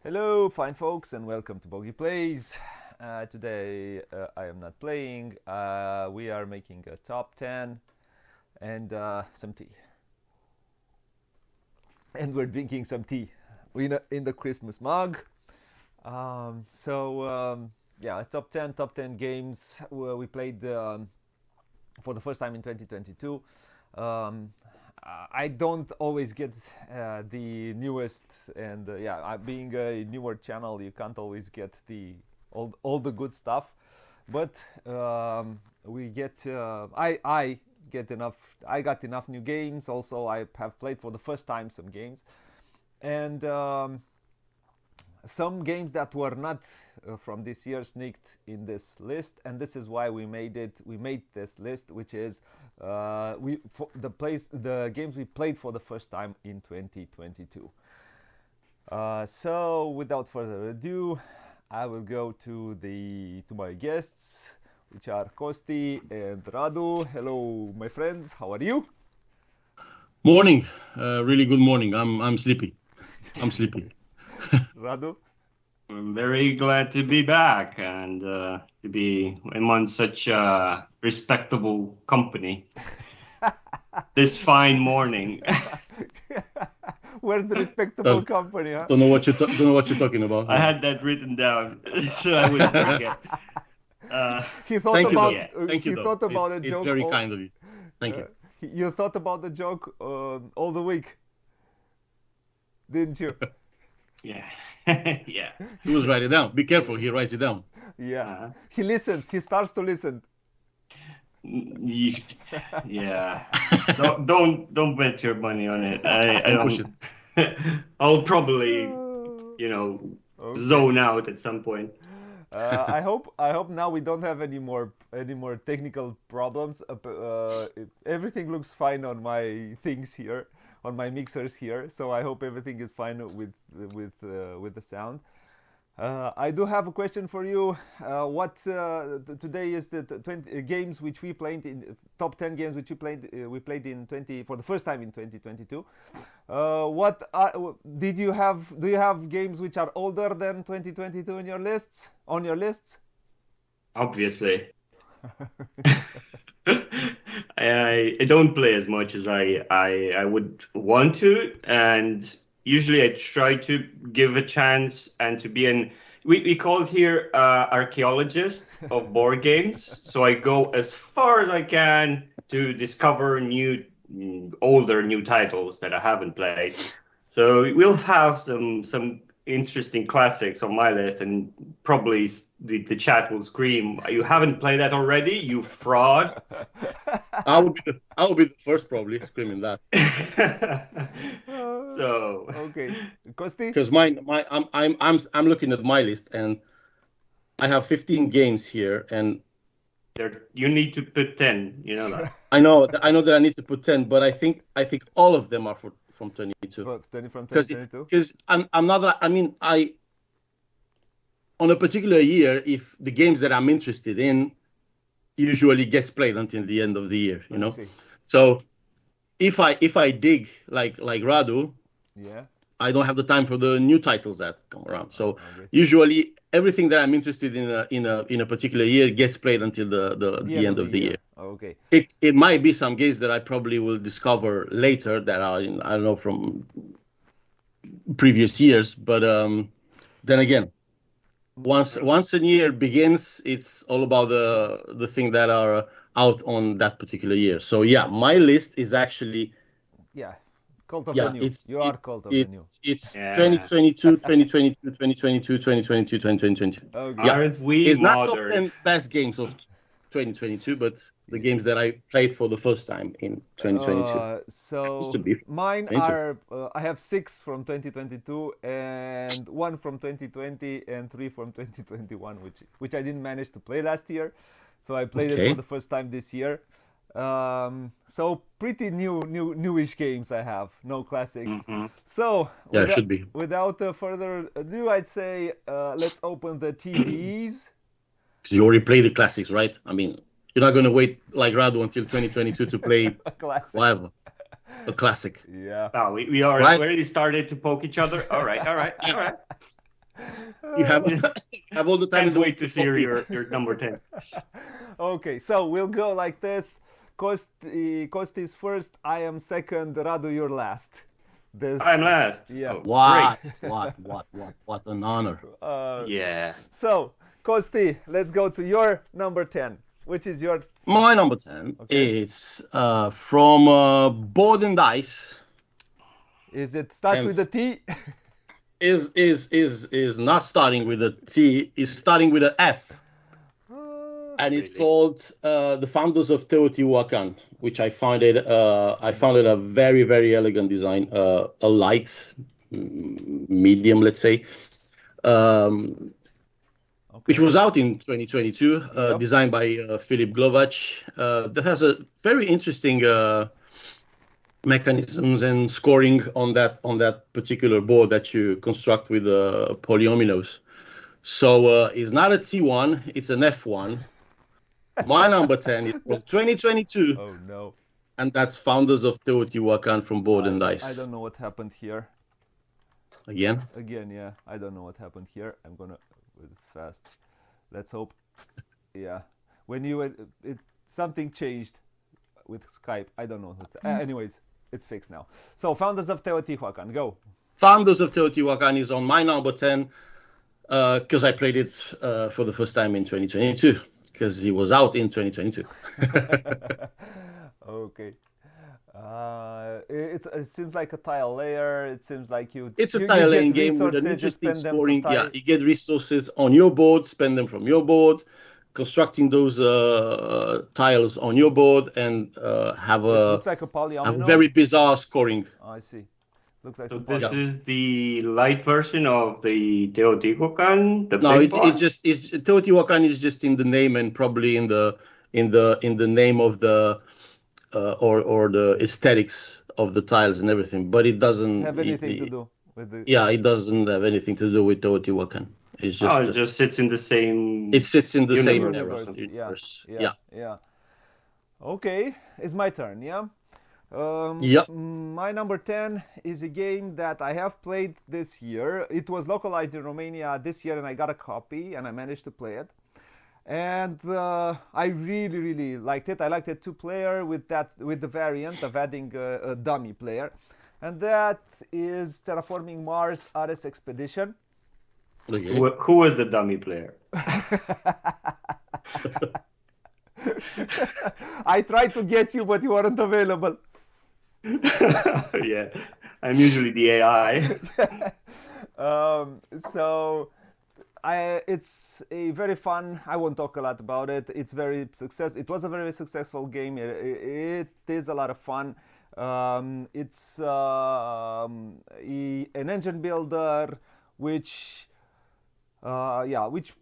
Hello, fine folks, and welcome to Bogey Plays. Today I am not playing. We are making a top 10 and some tea. And we're drinking some tea in the Christmas mug. Yeah, top 10 games we played for the first time in 2022. Um, I don't always get the newest, and being a newer channel, you can't always get the all the good stuff. But we get I get enough. I got enough new games. Also, I have played for the first time some games, and some games that were not from this year sneaked in this list, and this is why we made it. We made this list, which is the games we played for the first time in 2022. So without further ado, I will go to my guests, which are Kosti and Radu. Hello, my friends. How are you? Morning, really good morning. I'm sleepy. I'm sleepy. Radu. I'm very glad to be back and to be among such respectable company this fine morning. Where's the respectable company? Huh? Don't know what you're talking about. I had that written down so I wouldn't forget. He thought Thank about. you, Thank you. He thought about a joke. It's very kind of you. Thank you. You thought about the joke all the week, didn't you? Yeah, yeah. He was writing it down. Be careful. He writes it down. Yeah. He listens. He starts to listen. Yeah. Don't bet your money on it. I Don't push don't. I'll probably, Okay. zone out at some point. I hope now we don't have any more technical problems. Everything looks fine on my things here, on my mixers here. So I hope everything is fine with the sound. I do have a question for you. Today is the 20 games which we played in top 10 games which we played in 20 for the first time in 2022. Did you have? Do you have games which are older than 2022 in your lists? On your lists? Obviously. I don't play as much as I would want to, and usually I try to give a chance and to be we call it here archaeologist of board games. So I go as far as I can to discover older new titles that I haven't played. So we'll have some interesting classics on my list, and probably the chat will scream, "You haven't played that already, you fraud!" I would be the first probably screaming that. So Okay, Kosti. Because I'm looking at my list and I have 15 games here, and you need to put 10. You know that. I know that I need to put 10, but I think all of them are from 22. From 2022. Because I'm not. I mean, on a particular year, if the games that I'm interested in usually gets played until the end of the year, you know. See. So if I dig like Radu, Yeah. I don't have the time for the new titles that come around. So Okay. usually everything that I'm interested in a particular year gets played until the end of the year. Okay. It might be some games that I probably will discover later that are I don't know, from previous years, but then again, once a year begins, it's all about the thing that are out on that particular year. So yeah, my list is actually Yeah. Cult of the New. You are Cult of the New. It's Yeah. 2022, 2022, 2022, 2022, 2022. Okay. Yeah. Aren't we It's not top modern? 10 best games of 2022, but the games that I played for the first time in 2022. So Used to be mine 22. are I have 6 from 2022 and 1 from 2020 and 3 from 2021, which I didn't manage to play last year, so I played it Okay. for the first time this year. So pretty newish games I have, no classics. Mhm. So Yeah, it should be. without further ado, I'd say let's open the TVs. Because you already played the classics, right? I mean, you're not going to wait like Radu until 2022 to play A classic. whatever. A classic. Yeah. Oh, we Right. already started to poke each other. All right. You have all the time. Can't wait to see your number 10. Okay, so we'll go like this. Kosti's first, I am second, Radu, you're last. I'm last. Yeah. Oh, What an honor. yeah. So, Kosti, let's go to your number 10, which is your... My number 10 is from Board and Dice. Is it starts with a T? Is not starting with a T, is starting with an F. And it's called The Founders of Teotihuacan, which I found it a very, very elegant design, a light medium, let's say, which was out in 2022, designed by Filip Glovac. That has a very interesting mechanisms and scoring on that particular board that you construct with polyominoes. So it's not a T1, it's an F1. My number 10 is from 2022. Oh no. And that's Founders of Teotihuacan from Board and Dice. I don't know what happened here. Again, yeah. I don't know what happened here. I'm gonna... It's fast. Let's hope. Yeah. When you... something changed with Skype. I don't know. Anyways, it's fixed now. So, Founders of Teotihuacan, go. Founders of Teotihuacan is on my number 10 because I played it for the first time in 2022. Because he was out in 2022. Okay. It seems like a tile layer. It seems like It's a tile laying game with an interesting scoring. Yeah, you get resources on your board, spend them from your board, constructing those tiles on your board, and have looks like a polyomino. very bizarre scoring. Oh, I see. Looks like So this is the light version of the Teotihuacan. Teotihuacan is just in the name and probably in the name of the or the aesthetics of the tiles and everything, but it doesn't have anything to do with the... Yeah, it doesn't have anything to do with Teotihuacan. It's just it just sits in the same... It sits in the same universe. Yeah. Okay, it's my turn, yeah? My number 10 is a game that I have played this year. It was localized in Romania this year and I got a copy and I managed to play it. And I really, really liked it. I liked it 2-player with the variant of adding a dummy player. And that is Terraforming Mars Ares Expedition. Okay. Who was the dummy player? I tried to get you, but you weren't available. Yeah, I'm usually the AI. It's a very fun. I won't talk a lot about it. It was a very successful game. It is a lot of fun. It's an engine builder, which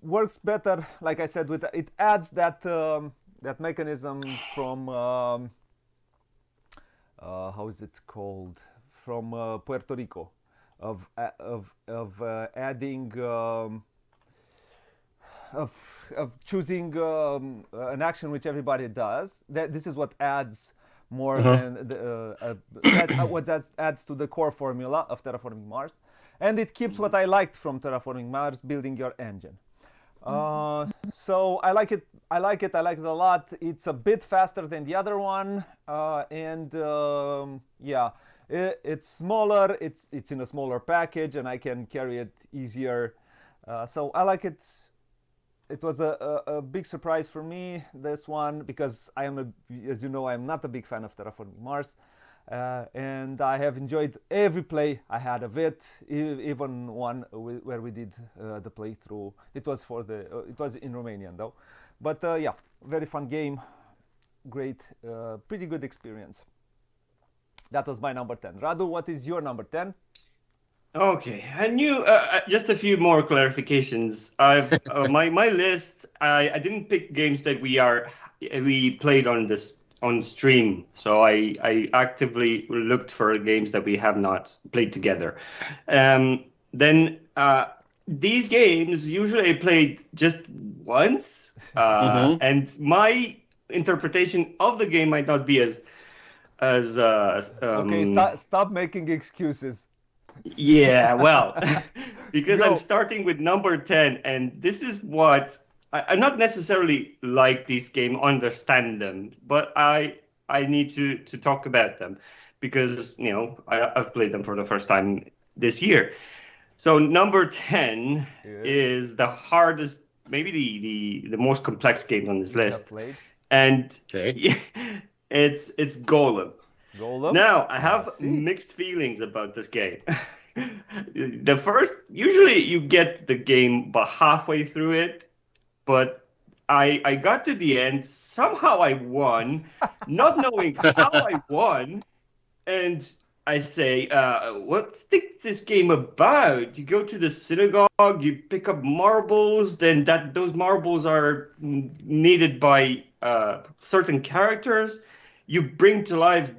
works better. Like I said, it adds that mechanism from. How is it called? From Puerto Rico, of adding of choosing an action which everybody does. This is what adds more than what that adds to the core formula of Terraforming Mars, and it keeps what I liked from Terraforming Mars, building your engine. So I like it a lot. It's a bit faster than the other one, it's smaller, it's in a smaller package and I can carry it easier, so I like it. It was a big surprise for me, this one, because as you know, I'm not a big fan of Terraforming Mars, and I have enjoyed every play I had of it, even one where we did the playthrough. It was it was in Romanian though, but very fun game, great, pretty good experience. That was my number 10. Radu, what is your number 10? Okay, and just a few more clarifications. My list. I didn't pick games that we played on stream. So I actively looked for games that we have not played together. Then these games usually I played just once, and my interpretation of the game might not be as okay, stop making excuses. Yeah, well, because I'm Go. starting with number 10, and this is what I'm not necessarily like this game, understand them, but I need to talk about them because I've played them for the first time this year. So number 10 Yes. is the hardest, maybe the most complex game on this You list, have played and Okay. it's Golem. Golem. Now, I I have see. mixed feelings about this game. Usually you get the game about halfway through it, but I got to the end. Somehow I won, not knowing how I won. And I say, what's this game about? You go to the synagogue, you pick up marbles, then those marbles are needed by certain characters. You bring to life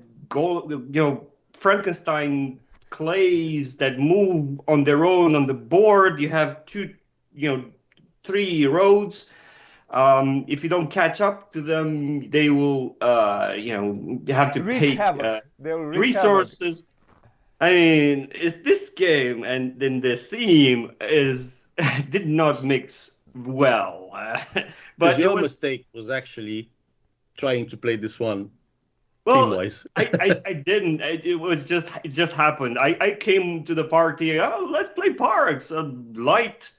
Frankenstein clays that move on their own on the board. You have three roads. If you don't catch up to them, they will, you have to Wreak pay havoc. They'll wreak havoc. resources. I mean, it's this game, and then the theme is did not mix well, Because but it your was mistake was actually trying to play this one well. team-wise. I didn't. It just happened. I came to the party. Oh, let's play Parks, a light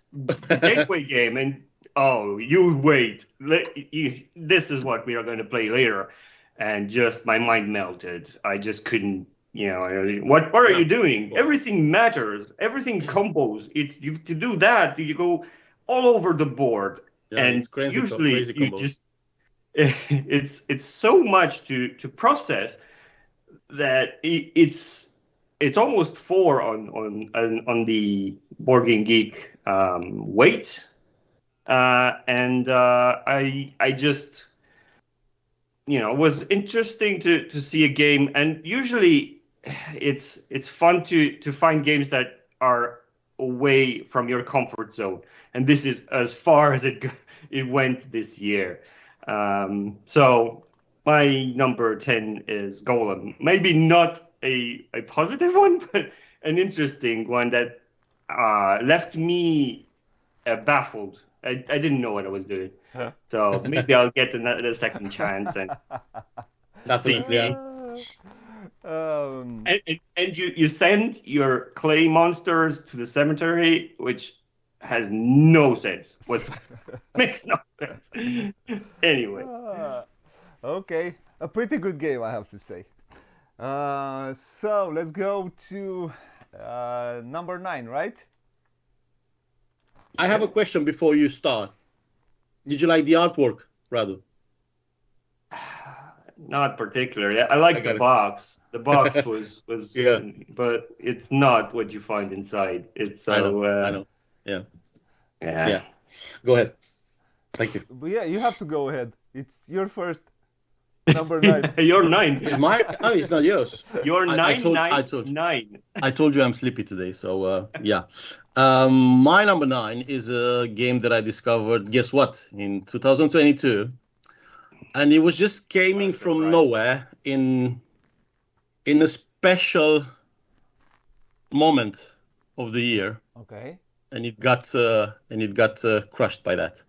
gateway game, and oh, you wait. This is what we are going to play later, and just my mind melted. I just couldn't. What are Yeah, you of doing? course. Everything matters. Everything combos. To do that, you go all over the board, Yeah, and it's crazy, usually crazy you combos. just it's so much to process that it's almost four on the Board Game Geek weight, and I just was interesting to see a game, and usually it's fun to find games that are away from your comfort zone, and this is as far as it went this year. So my number 10 is Golem. Maybe not a positive one, but an interesting one that left me baffled. I didn't know what I was doing. So maybe I'll get another second chance and Definitely, yeah. see. Um, And you send your clay monsters to the cemetery, which has no sense. Makes no sense. Anyway, okay, a pretty good game, I have to say. So let's go to number 9, right? I have a question before you start. Did you like the artwork, Radu? not particularly. I like I the got it. box. The box was Yeah. but it's not what you find inside. It's so I know. Yeah. yeah. Yeah. Go ahead. Thank you. But yeah, you have to go ahead. It's your first number 9. You're 9. It's my. Oh, it's not yours. You're I 9, told- 9, I told you. 9. I told you I'm sleepy today, so yeah. My number 9 is a game that I discovered. Guess what? In 2022, and it was just coming from Surprise. nowhere in a special moment of the year, Okay. and it got crushed by that.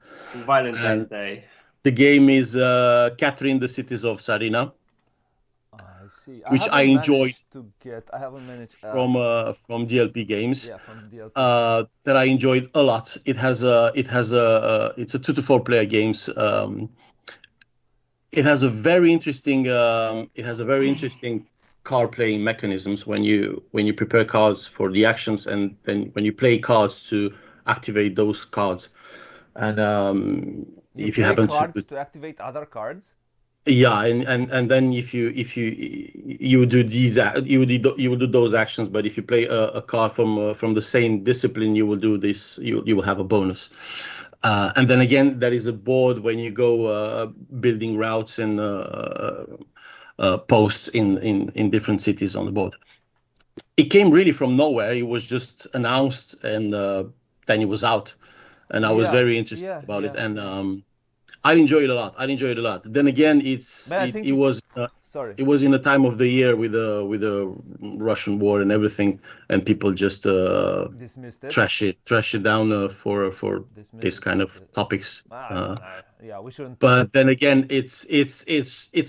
Valentine's Day. The game is Catherine, the Cities of Sarina, I see. Which haven't I enjoyed managed to get. I haven't managed from DLP Games. yeah, from DLP. That I enjoyed a lot. It's a 2 to 4 player games. It has a very interesting card playing mechanisms when you prepare cards for the actions, and then when you play cards to activate those cards. And if you play happen cards to activate other cards. yeah, and then if you do you will do those actions, but if you play a card from the same discipline, you will do this. You will have a bonus. And then again, there is a board when you go building routes and posts in different cities on the board. It came really from nowhere. It was just announced, and then it was out, and I was Yeah, very interested yeah, about it. yeah, And I enjoyed it a lot. Then again, But I think it was Sorry. It was in the time of the year with the Russian war and everything, and people just Dismissed it. trash it down for Dismissed this it. kind of topics. Yeah, we shouldn't. But then again, it's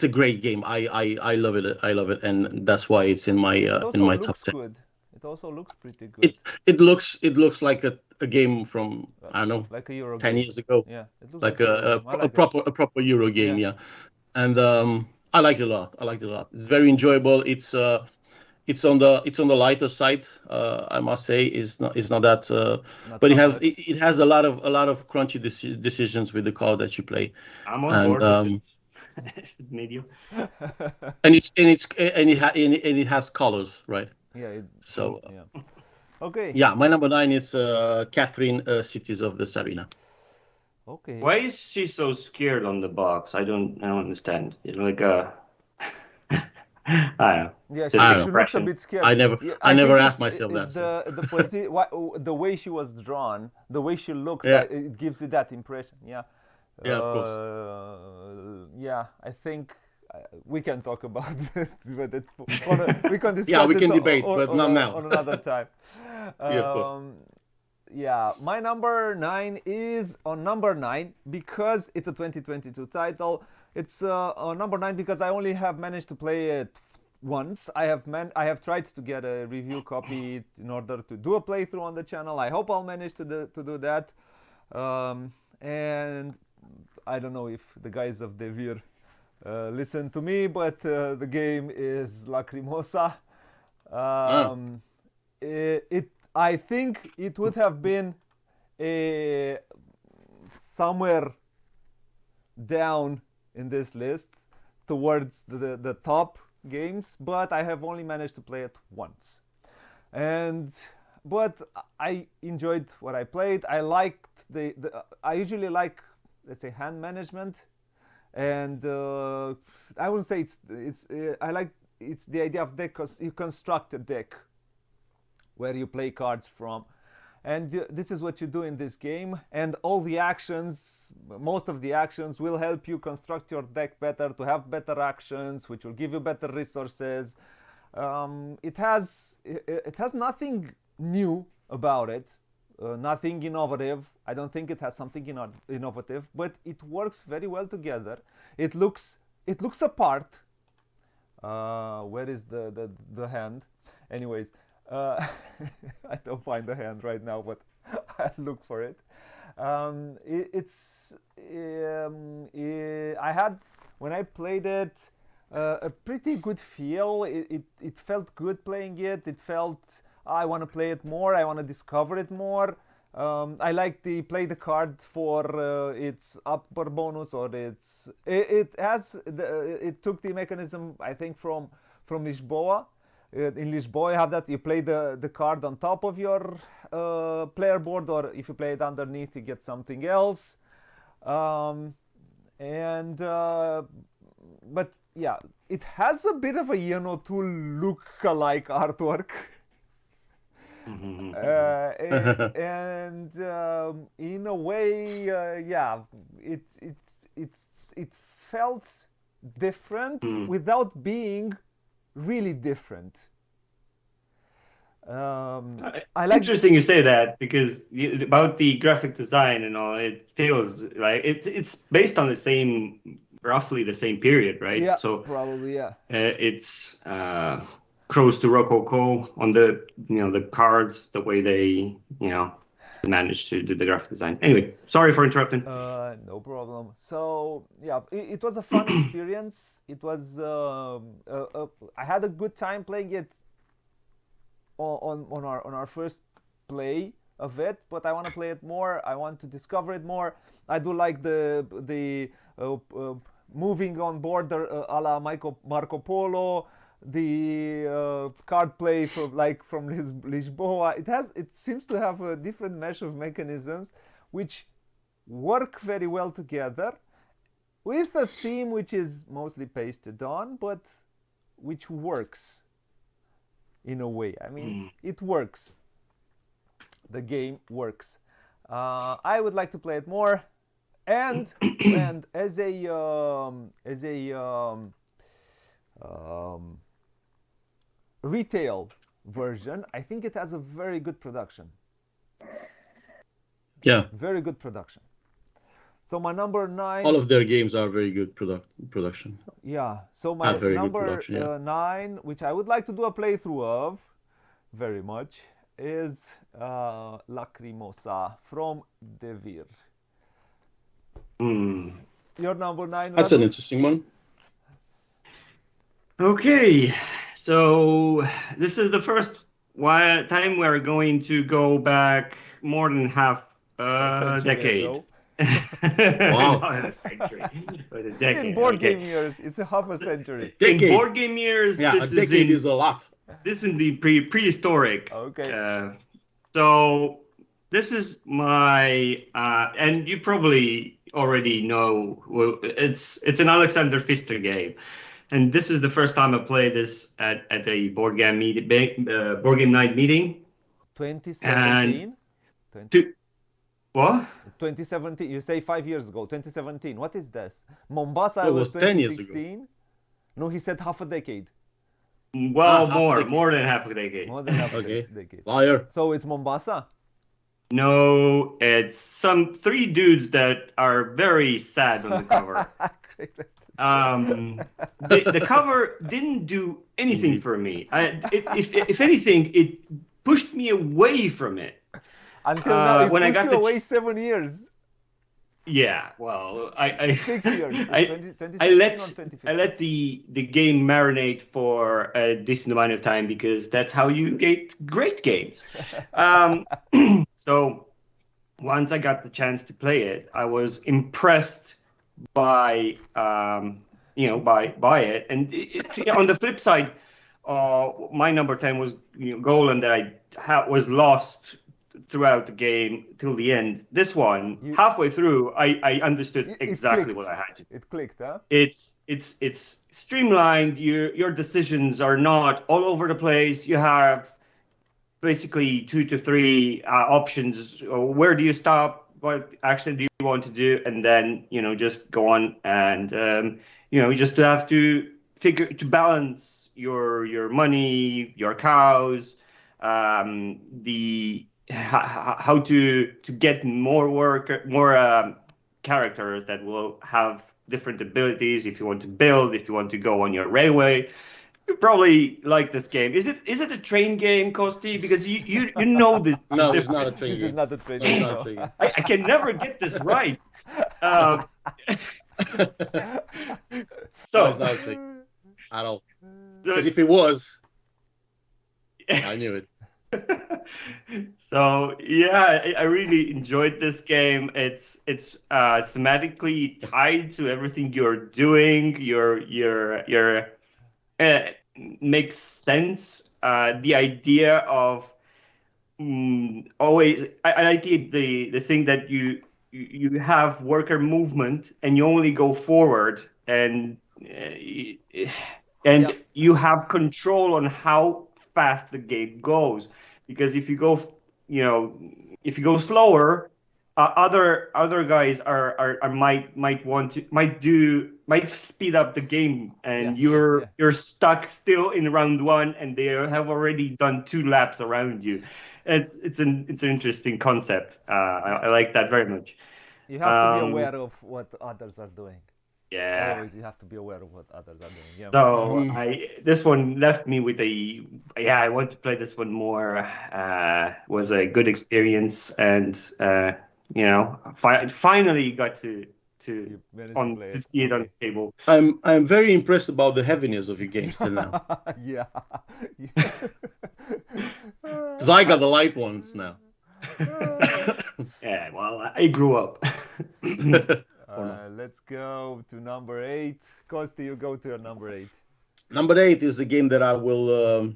a great game. I love it. I love it, and that's why it's in my It also top looks 10. good. It also looks pretty good. It looks like a game from, I don't know, Like a Euro 10 game. years ago. Yeah, it looks Like like a Euro game. I like it. a proper Euro game, Yeah. yeah. And I like it a lot. I like it a lot. It's very enjoyable. It's on the lighter side. I must say, it's not that. Not But complex. it has a lot of crunchy decisions with the card that you play. I'm on And, board with this. Medium. and it has colors, right? Yeah. So yeah. Okay. yeah, my number 9 is Catherine, Cities of the Tsarina. Okay. Why is she so scared on the box? I don't understand. It's like I don't know. Yeah, Just she looks a expression. bit scared. I never Yeah, never think asked myself it's that. the way she was drawn, the way she looks, Yeah. it gives you that impression. Yeah. Yeah, of course. Yeah, I think we can talk about it, but we can discuss Yeah, we can this debate, but not now. on another time. Yeah, of course. Yeah, my number 9 is on number 9 because it's a 2022 title. It's on number 9 because I only have managed to play it once. I have tried to get a review copy in order to do a playthrough on the channel. I hope I'll manage to do that. And I don't know if the guys of Devir listen to me, but the game is Lacrimosa. I think it would have been somewhere down in this list towards the top games, but I have only managed to play it once. But I enjoyed what I played. I liked I usually like, let's say, hand management, and I wouldn't say it's the idea of deck, because you construct a deck where you play cards from, and this is what you do in this game, and all the actions, most of the actions will help you construct your deck better, to have better actions which will give you better resources. It has nothing new about it, nothing innovative. I don't think it has something innovative, but it works very well together. It looks apart. Where is the hand? Anyways, I don't find the hand right now, but I'll look for it. I had, when I played it, a pretty good feel. It felt good playing it. It felt, I want to play it more. I want to discover it more. I like the play the card for its upper bonus, or it took the mechanism, I think, from Lisboa. In Lisboa you have that you play the card on top of your player board, or if you play it underneath you get something else. But yeah, it has a bit of a Iono Tool look-alike artwork. In a way, yeah, it felt different without being really different. I like. Interesting you say that, because about the graphic design and all, it feels like it's based on roughly the same period, right? Yeah, so probably, yeah. It's close to Rococo on the cards, the way they managed to do the graphic design. Anyway, sorry for interrupting. No problem. So yeah, it was a fun experience. It was I had a good time playing it on our first play of it, but I want to play it more. I want to discover it more. I do like the moving on board a la Marco Polo, the card play from Lisboa. It seems to have a different mesh of mechanisms which work very well together, with a theme which is mostly pasted on, but which works in a way. I mean, it works. The game works. I would like to play it more, and as a um, retail version, I think it has a very good production. Yeah, Very good production. So my number 9. all of their games are very good production. Yeah. So my Have very good number production. Yeah. 9, which I would like to do a playthrough of, very much, is Lacrimosa from Devir. Your number 9. That's Radu? an interesting one. Okay, so this is the first time we're going to go back more than half a century decade. ago. Wow. Not a century, but a decade. In board okay. game years, it's a half a century. In Decade. board game years, Yeah, this a decade is a lot. this is the prehistoric. Okay. So this is my and you probably already know, well, it's an Alexander Pfister game, and this is the first time I played this at a board game board game night meeting. 2017. What? 2017. You say 5 years ago. 2017. What is this? Mombasa It was was 10 years ago. 2016. No, he said half a decade. Well, half a decade. more than half a decade. More than half a Okay. decade. Liar. So it's Mombasa. No, it's some 3 dudes that are very sad on the cover. Great. The cover didn't do anything for me. If anything, it pushed me away from it. Until now, it when I pushed got you the away 7 years. Yeah, well, I 6 years. It's I 2016 I or let 2015. the game marinate for a decent amount of time because that's how you get great games. So once I got the chance to play it, I was impressed by by it. And on the flip side, my number 10 was Golem that I was lost throughout the game till the end. This one, halfway through, I understood exactly what I had to do. It clicked, huh? It's streamlined. Your decisions are not all over the place. You have basically 2 to 3 options. Where do you stop? What action do you want to do? And then just go on and you just have to balance your money, your cows, how to get more characters that will have different abilities. If you want to build, if you want to go on your railway, you probably like this game. Is it a train game, Kosti? Because you know this. No, it's not a train This is game. not a train No, it's game. not a no. train game. I can never get this right. No, So it's not a train game at all. so- Because if it was, I knew it. So yeah, I really enjoyed this game. It's thematically tied to everything you're doing. Your makes sense. The idea of always, I like the thing that you have worker movement and you only go forward and Yeah. you have control on how fast the game goes. Because if you go slower, other guys might speed up the game, and Yeah. you're stuck still in round 1, and they have already done 2 laps around you. It's an interesting concept. I like that very much. You have to be aware of what others are doing. Yeah. Always, you have to be aware of what others are doing. Yeah. So this one left me with I want to play this one more. Was a good experience, and finally got to You managed to play it. see it on the table. I'm very impressed about the heaviness of your games till now. Yeah. Because I got the light ones now. Yeah, well, I grew up. Let's go to number 8. Kosti, you go to your number 8. Number 8 is the game that I will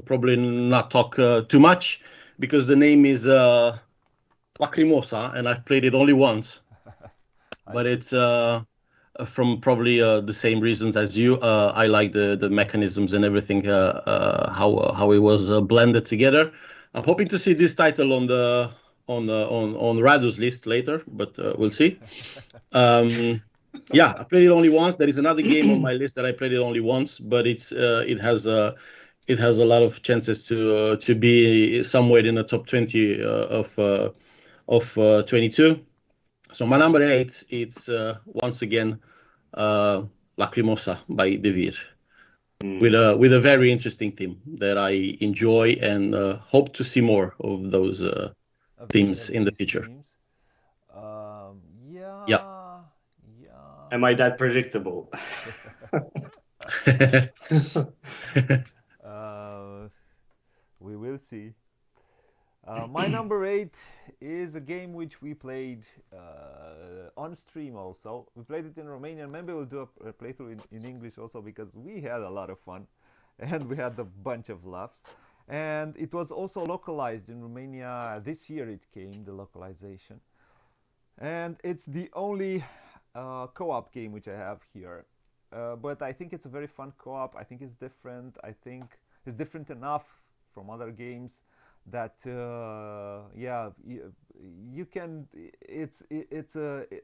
probably not talk too much because the name is Lacrimosa, and I've played it only once. But it's from probably the same reasons as you. I like the mechanisms and everything, how it was blended together. I'm hoping to see this title on Radu's list later, but we'll see. Yeah, I played it only once. There is another game on my list that I played it only once, but it has a lot of chances to be somewhere in the top 20 of 22. So my number eight, it's once again Lacrimosa by De Vere, with a very interesting theme that I enjoy and hope to see more of those themes in the these future. themes. Yeah. Yeah. Am I that predictable? Uh, we will see. My number eight is a game which we played on stream also. We played it in Romanian. Maybe we'll do a playthrough in English also because we had a lot of fun and we had a bunch of laughs. And it was also localized in Romania. This year it came, the localization. And it's the only co-op game which I have here. But I think it's a very fun co-op. I think it's different. I think it's different enough from other games that you can.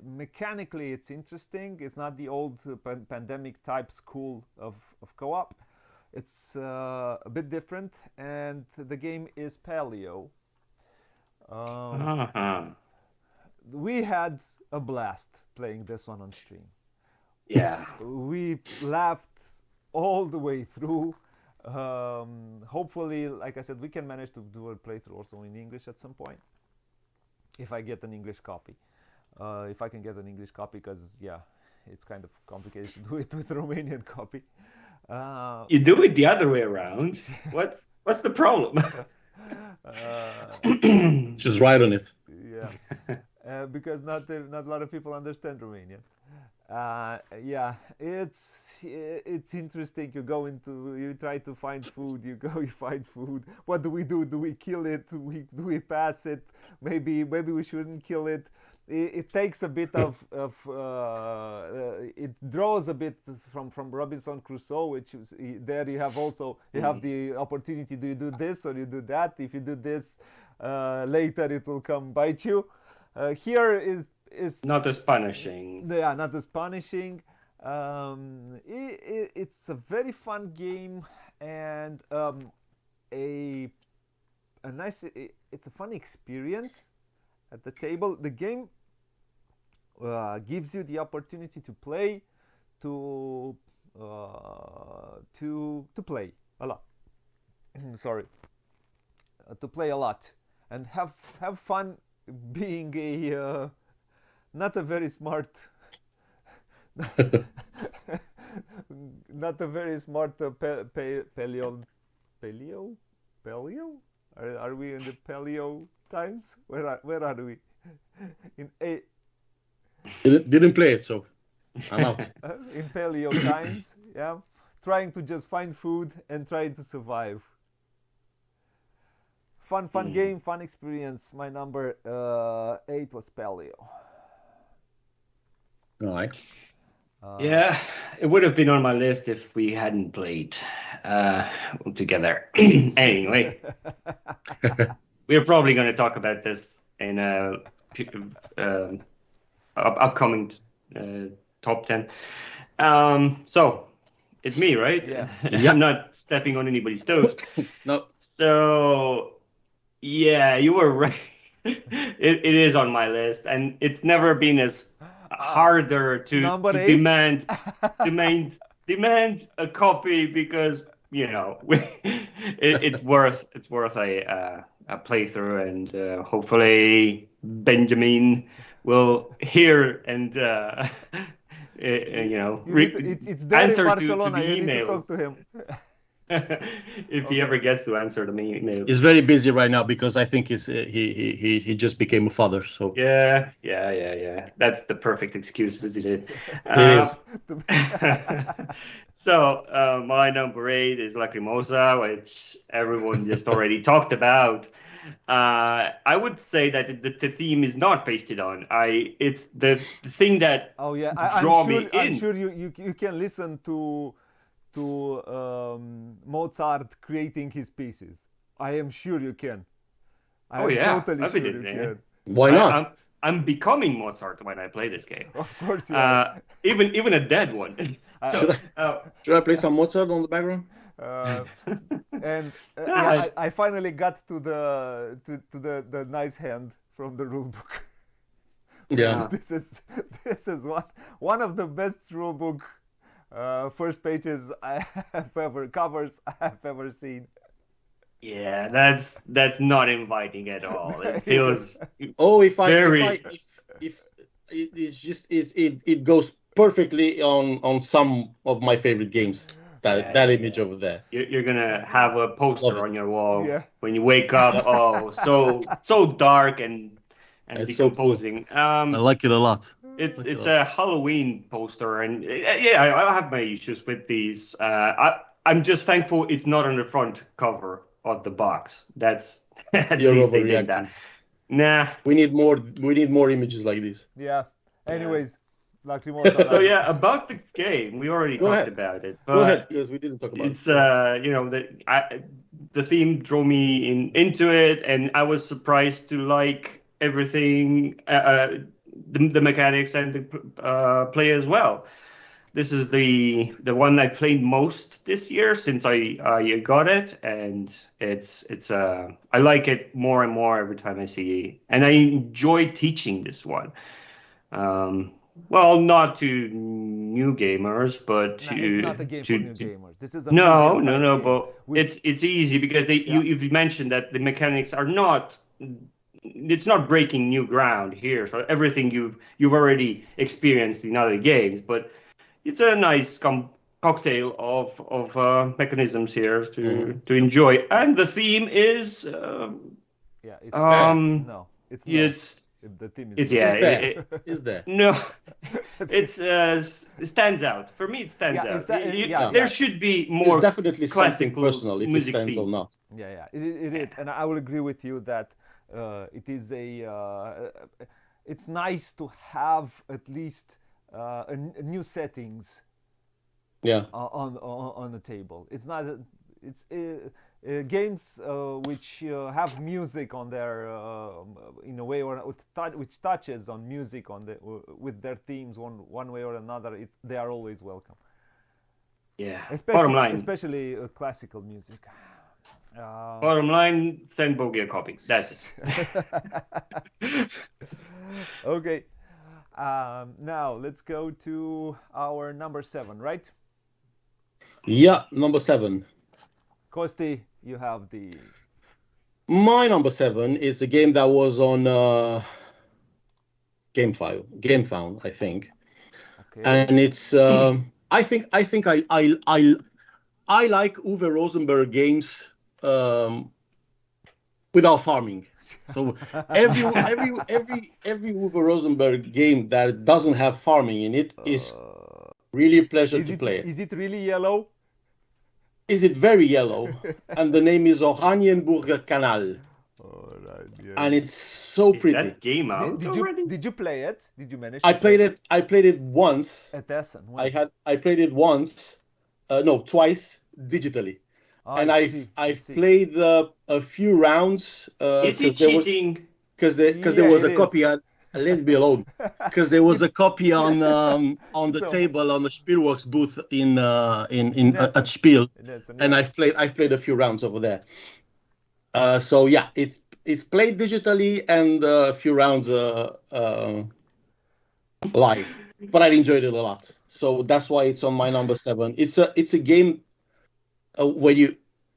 Mechanically it's interesting. It's not the old pandemic type school of co-op. It's a bit different, and the game is Paleo. Uh-huh. We had a blast playing this one on stream. Yeah. We laughed all the way through. Hopefully, like I said, we can manage to do a playthrough also in English at some point, if I get an English copy. If I can get an English copy, because yeah, it's kind of complicated to do it with a Romanian copy. You do it the other way around. What's the problem? Just write on it. Yeah, because not a lot of people understand Romanian. Yeah, it's interesting. You try to find food. You go, you find food. What do we do? Do we kill it? Do we pass it? Maybe we shouldn't kill it. It takes a bit of it draws a bit from Robinson Crusoe, which is, there you have also you have the opportunity. Do you do this or you do that? If you do this, later it will come bite you. Here is not as punishing. Yeah, not as punishing. It's a very fun game and a nice. It's a fun experience at the table. The game gives you the opportunity to play, to play a lot. Sorry, to play a lot and have fun being a not a very smart not a very smart paleo. Are we in the paleo times? Where are we? In a Didn't play it, so I'm out. in paleo times, yeah. Trying to just find food and trying to survive. Fun game, fun experience. My number 8 was Paleo. All right. Yeah, it would have been on my list if we hadn't played together. Anyway, we're probably going to talk about this in a upcoming top 10. So it's me, right? Yeah. I'm not stepping on anybody's toes. No. So yeah, you were right. It is on my list, and it's never been as harder to demand a copy because it's worth a playthrough, and hopefully Benjamin will hear and it's there answer in Barcelona. to the You need to emails. talk to him. If he ever gets to answer the email. He's very busy right now because I think he just became a father. So Yeah. That's the perfect excuse, isn't it? It is. So my number 8 is Lacrimosa, which everyone just already talked about. I would say that the theme is not pasted on. It's the thing that draw me in. I'm sure you can listen to Mozart creating his pieces. I am sure you can. Totally sure sure you can. Why not? I'm becoming Mozart when I play this game. Of course you are. Even a dead one. So, Should I play some Mozart on the background? And Yeah, I finally got to the nice hand from the rule book. Yeah. This is one of the best rule book first pages covers I have ever seen. yeah, that's not inviting at all. It feels Oh, if it's just it goes perfectly on some of my favorite games. That image over there. you're gonna have a Love poster it. on your wall Yeah. when you wake up. Oh, so dark and It's so cool. decomposing. I like it a lot. It's a Halloween poster, and yeah, I have my issues with these. I'm just thankful it's not on the front cover of the box. That's at You're least they did that. overreacting. Nah. We need more images like this. Yeah. Anyways, Lacrimosa. So yeah, about this game, we already Go talked ahead. about it. Go But ahead, because we didn't talk about it's it. the theme drew me into it, and I was surprised to like everything, the mechanics and the play as well. This is the one I played most this year since I got it, and it's I like it more and more every time I see it, and I enjoy teaching this one. Well, not to new gamers, but It's to not a game for new gamers. This is a no, medium no, type no, game. but it's easy because you've mentioned that the mechanics are not. It's not breaking new ground here. So everything you've already experienced in other games, but it's a nice cocktail of mechanisms here to enjoy. And the theme is Yeah. No. It's no. it's The theme is it's no. yeah Is there? no. It's it stands out for me. It stands Yeah, out. it's that- yeah, There yeah. should be It's more definitely something classical personal if it music stands or theme. not. Yeah, it is, and I will agree with you that it is it's nice to have at least new settings Yeah. on the table. It's not it's games which have music on their in a way or which touches on music on the with their themes one way or another. They are always welcome. Yeah. Especially, Bottom line. especially classical music. Bottom line, send Bogey a copy. That's it. Okay. Now let's go to our number 7, right? Yeah, number 7. Kosti, you have the. My number 7 is a game that was on GameFound, I think, Okay. and it's I think I like Uwe Rosenberg games without farming. So every Uwe Rosenberg game that doesn't have farming in it is really a pleasure to play. Is it really yellow? Is it very yellow? And the name is Oranienburger Kanal. All right. Yeah. And it's so Is pretty. that game out already? Did you play it? Did you manage? I to play played it once. at Essen. I played it once, twice digitally, and I've played a few rounds. Is he cheating? Because there Yeah, was it a copy. Let me alone. Because there was a copy on the So- table on the Spielworks booth in Essen. at Spiel, In Essen, and yeah. I've played a few rounds over there. So yeah, it's played digitally and a few rounds live, but I enjoyed it a lot. So that's why it's on my number 7. It's a game where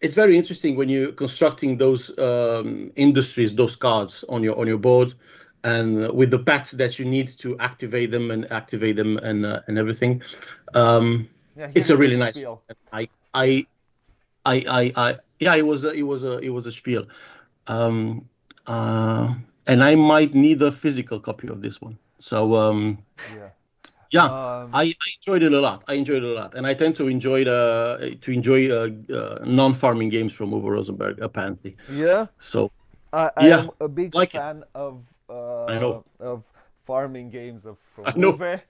it's very interesting when you're constructing those industries, those cards on your board, and with the paths that you need to activate them and everything. Yeah, It's a here's really the nice. spiel. It was a spiel, and I might need a physical copy of this one. So Yeah. I enjoyed it a lot. And I tend to enjoy non-farming games from Uwe Rosenberg, apparently. Yeah. So I Yeah, am a big like it. fan of I know. of farming games from I know. Uwe.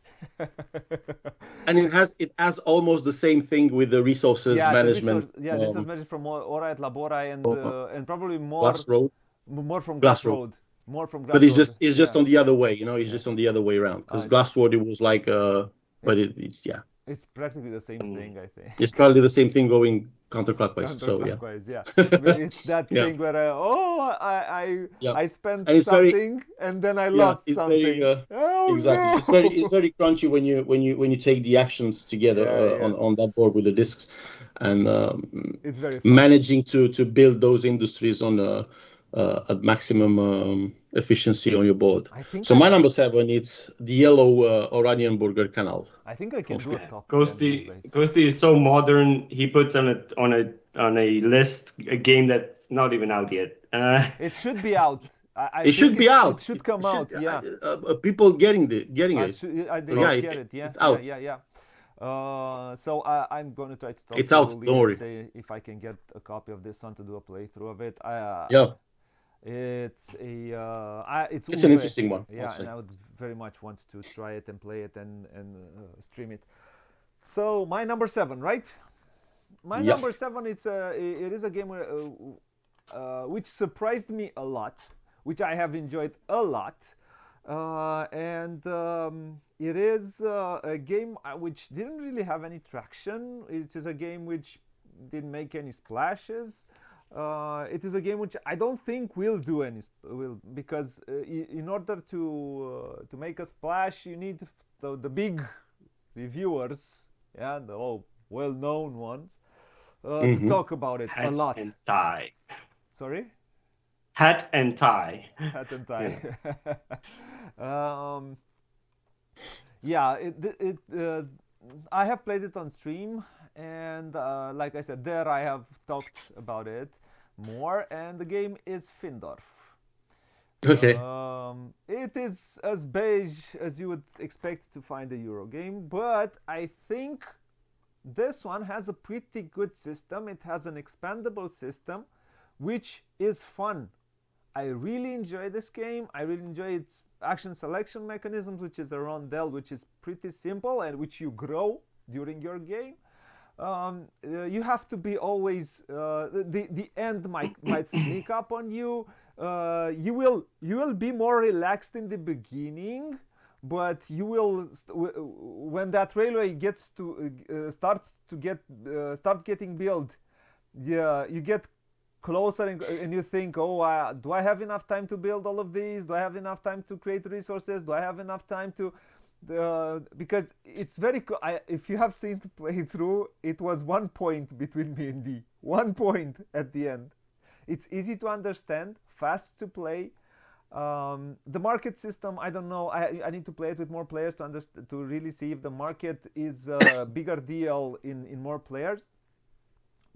and it has almost the same thing with the resources management. This is managed from Ora et Labora and probably more Glass Road. more from Glass Glass Road. Road. More from But it's Glassword. just on the other way, you know. It's just on the other way around because I see. Glassword it was like, but it's It's practically the same thing, I think. it's probably the same thing going counterclockwise. So yeah, Counterclockwise, yeah. It's that Yeah. thing where Yeah. I spent And it's very- something and then I yeah, lost it's something. very Oh exactly. no! It's very crunchy when you take the actions together Yeah, yeah. on that board with the discs, and It's very fun. managing to build those industries on at maximum efficiency on your board. I think So I, my number 7 it's the yellow Oranienburger Canal. I think I can do a top 10 Ghosty race. Ghosty is so modern. He puts on a list a game that's not even out yet. It should be out. I It should think be out. It should come out. Yeah. People getting it. They So, yeah, don't it's- get it. Yeah. it's out. Yeah. So I'm going to try to talk It's to out, Lee don't and worry. say if I can get a copy of this one to do a playthrough of it. Yeah, It's it's an Uwe. interesting one. Yeah, I'll say. and I would very much want to try it and play it and stream it. So my number 7, right? My Yeah. number 7, it is a game which surprised me a lot, which I have enjoyed a lot, and it is a game which didn't really have any traction. It is a game which didn't make any splashes. It is a game which I don't think will do any because in order to make a splash, you need the big reviewers, yeah, the well-known ones, to talk about it a Hat lot. and tie. Sorry, Hat and tie. hat and tie. Yeah, I have played it on stream, and like I said, there I have talked about it more. And the game is Findorf. Okay. It is as beige as you would expect to find a Euro game, but I think this one has a pretty good system. It has an expandable system, which is fun. I really enjoy this game. I really enjoy its action selection mechanisms, which is a rondel, which is pretty simple and which you grow during your game. You have to be always the end might sneak up on you. You will be more relaxed in the beginning, but you will when that railway gets to start getting built. Yeah, you get closer and you think, oh, do I have enough time to build all of these? Do I have enough time to create resources? Do I have enough time to because it's very if you have seen the playthrough, it was 1 point between me and D, 1 point at the end. It's easy to understand, fast to play. The market system, I don't know. I need to play it with more players to really see if the market is a bigger deal in more players.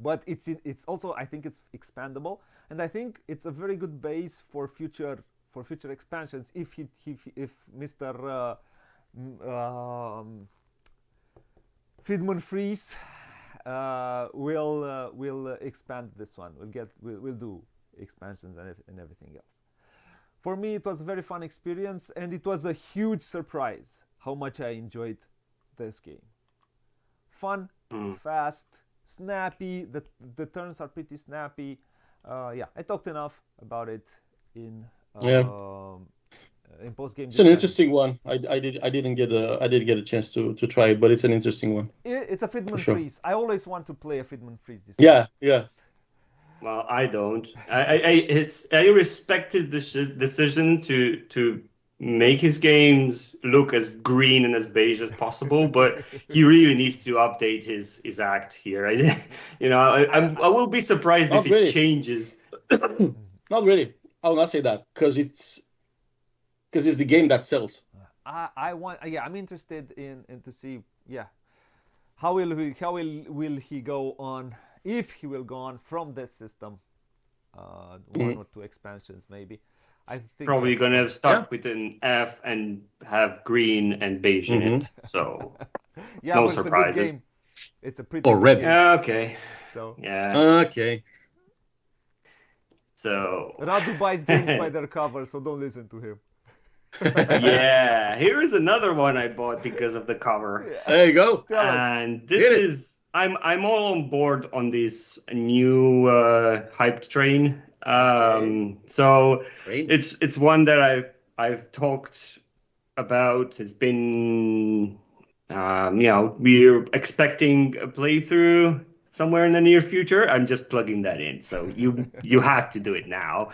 But it's also, I think it's expandable, and I think it's a very good base for future expansions if Mr. Friedman Fries will expand this one. We'll do expansions and everything else. For me, it was a very fun experience, and it was a huge surprise how much I enjoyed this game. Fun, fast, snappy. The turns are pretty snappy. Yeah, I talked enough about it in post game. It's an interesting one. I didn't get a chance to try it, but it's an interesting one. It's a Friedman sure. Fries. I always want to play a Friedman Fries. Yeah. Well, I don't. I respect his decision to make his games look as green and as beige as possible, but he really needs to update his act here. I will be surprised if it changes. Not really. I will not say that because it's the game that sells. I'm interested in to see how will he go on, if he will go on from this system. 1 or 2 expansions maybe. I think probably gonna start with an F and have green and beige in it. So no surprises. It's a pretty or red. Okay. So Okay. So Radu buys games by their cover, so don't listen to him. Yeah, here is another one I bought because of the cover. There you go. And this is I'm all on board on this new hyped train. So Great. it's one that I've talked about. It's been we're expecting a playthrough somewhere in the near future. I'm just plugging that in. So you have to do it now.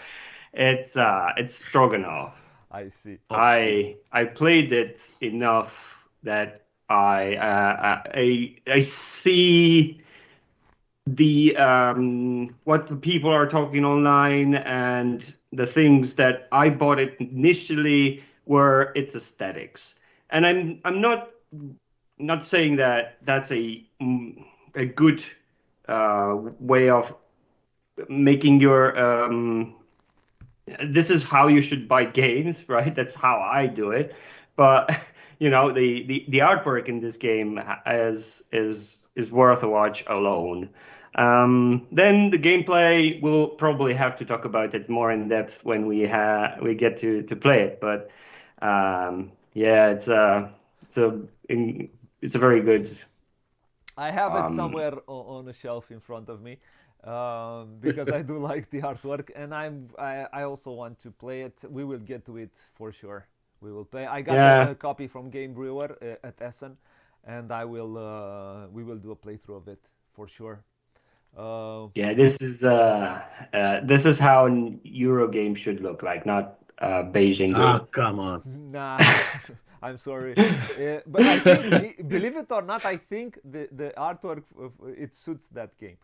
It's Stroganoff. I see. I played it enough that I see the what the people are talking online, and the things that I bought it initially were its aesthetics. And I'm not saying that that's a good way of making your this is how you should buy games, right? That's how I do it. But the artwork in this game is worth a watch alone. Then the gameplay, we'll probably have to talk about it more in depth when we get to play it. But yeah, it's a very good. I have it somewhere on a shelf in front of me because I do like the artwork, and I also want to play it. We will get to it for sure. We will play. I got Yeah. a copy from Game Brewer at Essen, and we will do a playthrough of it for sure. Yeah, this is how an Euro game should look like, not Beijing Ah, grid. come on. Nah, I'm sorry, but I think, believe it or not, I think the artwork it suits that game.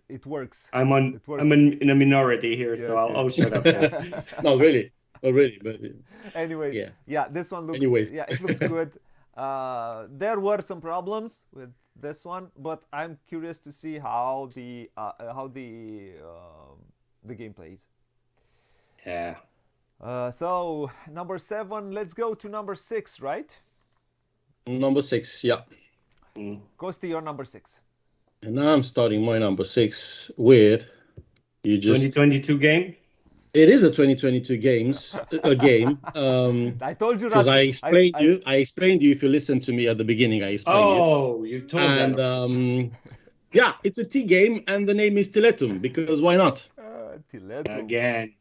It works. It works. I'm in a minority here, so Yes, I'll yes. shut up now. Not really. Not really, but Anyways, yeah. yeah, this one looks. Anyways. Yeah, it looks good. There were some problems with this one, but I'm curious to see how the game plays. Yeah. So number 7. Let's go to number 6, right? Number 6, yeah. Kosti, your number 6. And now I'm starting my number 6 with you just. 2022 game. It is a 2022 game. I told you, Because Russell. I explained you if you listened to me at the beginning. I explained you. Oh, you told And that. yeah, it's a T game, and the name is Tiletum because why not? Tiletum. Again.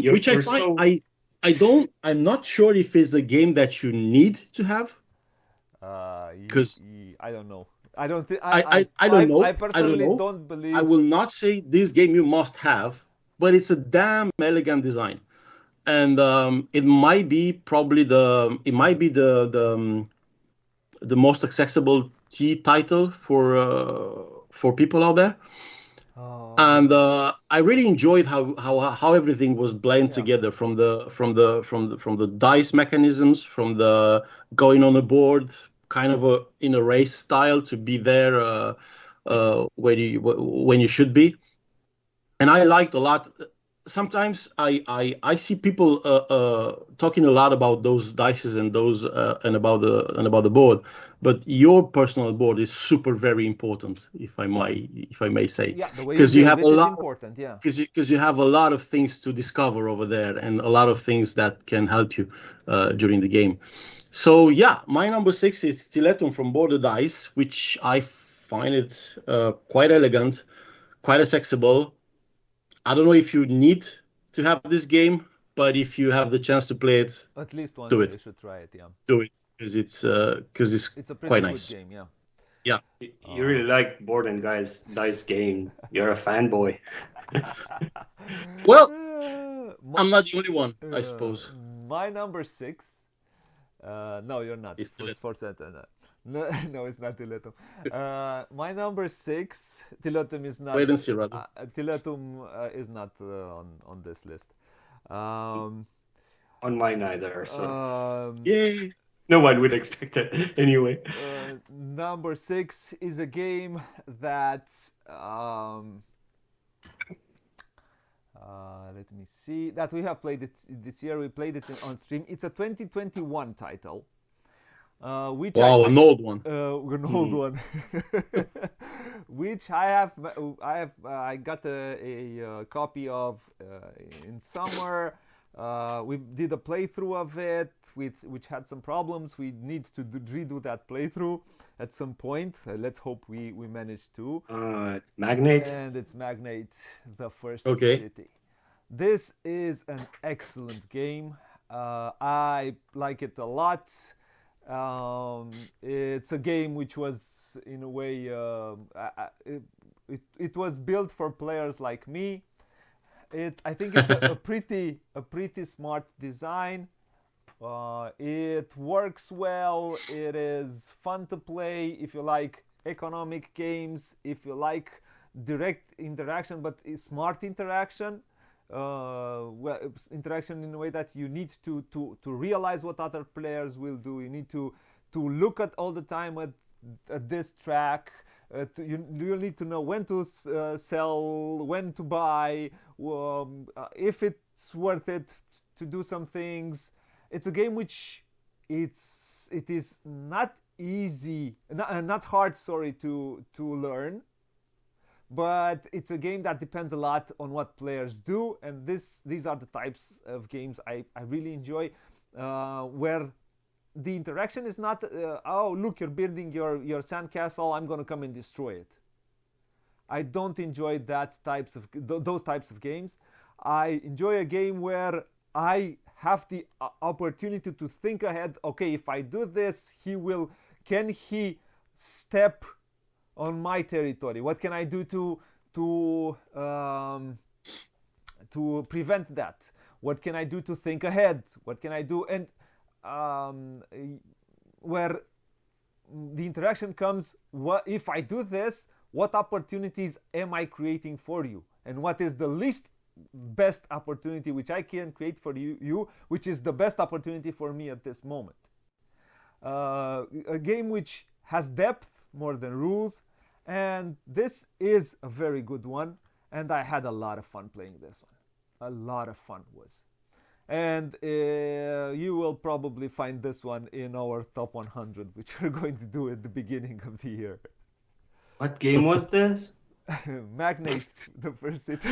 Which I find I'm not sure if it's a game that you need to have. Because I don't know. I don't think. I don't know. I personally know. don't believe. I will not say this game you must have, but it's a damn elegant design, and it might be the most accessible T title for people out there. Oh. And I really enjoyed how everything was blended together from the dice mechanisms, from the going on the board, kind of in a race style to be there when you should be. And I liked a lot. Sometimes I see people talking a lot about those dices and those and about the board, but your personal board is super very important, if I may say. Yeah, the way because you have a is lot important. Yeah, because you have a lot of things to discover over there and a lot of things that can help you during the game. So yeah, my number 6 is Stilettum from Border Dice, which I find it quite elegant, quite accessible. I don't know if you need to have this game, but if you have the chance to play it, at least once do it. You should try it. Yeah, do it because it's a pretty quite good nice. game. Yeah. Yeah. You really like board and dice game. You're a fanboy. Well, I'm not the only one, I suppose. My number 6. No, you're not. It's No, it's not Tiletum. My number 6, Tiletum is not. Wait and see, rather. Tiletum is not on this list. On mine either. So Yay! no one would expect it anyway. Number 6 is a game that. Let me see. That we have played it this year. We played it on stream. It's a 2021 title. Which an old one. An old one. Which I got a copy of in summer We did a playthrough of it, which had some problems. We need to redo that playthrough at some point. Let's hope we manage to. It's Magnate. And it's Magnate, the first Okay. city. This is an excellent game. I like it a lot. It's a game which was, in a way, it was built for players like me. I think it's a pretty smart design. It works well. It is fun to play if you like economic games, if you like direct interaction, but smart interaction. Well, interaction in a way that you need to realize what other players will do. You need to look at all the time at this track. You'll need to know when to sell, when to buy, if it's worth it to do some things. It's a game which it is not easy, not hard, sorry, to learn, but it's a game that depends a lot on what players do, and these are the types of games I really enjoy, where the interaction is not oh, look, you're building your sandcastle, I'm gonna come and destroy it. I don't enjoy those types of games. I enjoy a game where I have the opportunity to think ahead. Okay, if I do this, can he step on my territory? What can I do to prevent that? What can I do to think ahead? What can I do? And where the interaction comes, what if I do this, what opportunities am I creating for you, and what is the least best opportunity which I can create for you, which is the best opportunity for me at this moment. A game which has depth more than rules, and this is a very good one, and I had a lot of fun playing this one. A lot of fun was. And you will probably find this one in our top 100, which we're going to do at the beginning of the year. What game was this? Magnate, the first city.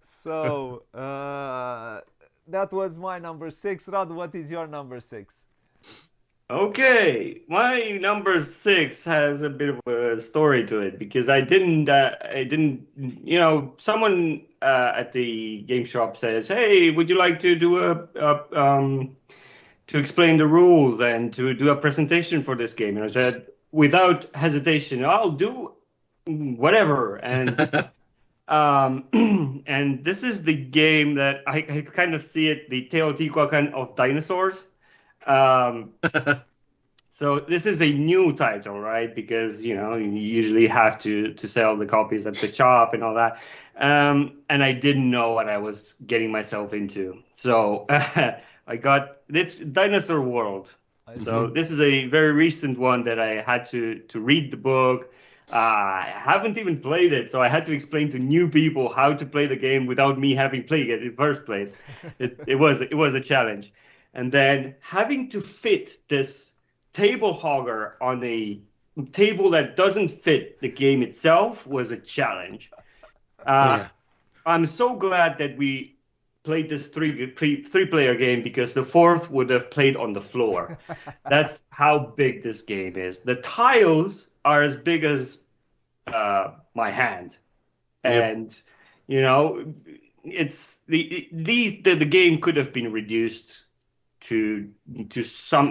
So that was my number 6. Rod, what is your number 6? Okay, my number 6 has a bit of a story to it because I didn't, someone at the game shop says, "Hey, would you like to do to explain the rules and to do a presentation for this game?" And I said, without hesitation, "I'll do whatever." And and this is the game that I kind of see it, the Teotihuacan of dinosaurs. So this is a new title, right? Because you usually have to sell the copies at the shop and all that. And I didn't know what I was getting myself into. So I got this Dinosaur World. So this is a very recent one that I had to read the book. I haven't even played it, so I had to explain to new people how to play the game without me having played it in the first place. It was a challenge. And then having to fit this table hogger on a table that doesn't fit the game itself was a challenge. I'm so glad that we played this three-player game because the fourth would have played on the floor. That's how big this game is. The tiles are as big as my hand, and it's the game could have been reduced to some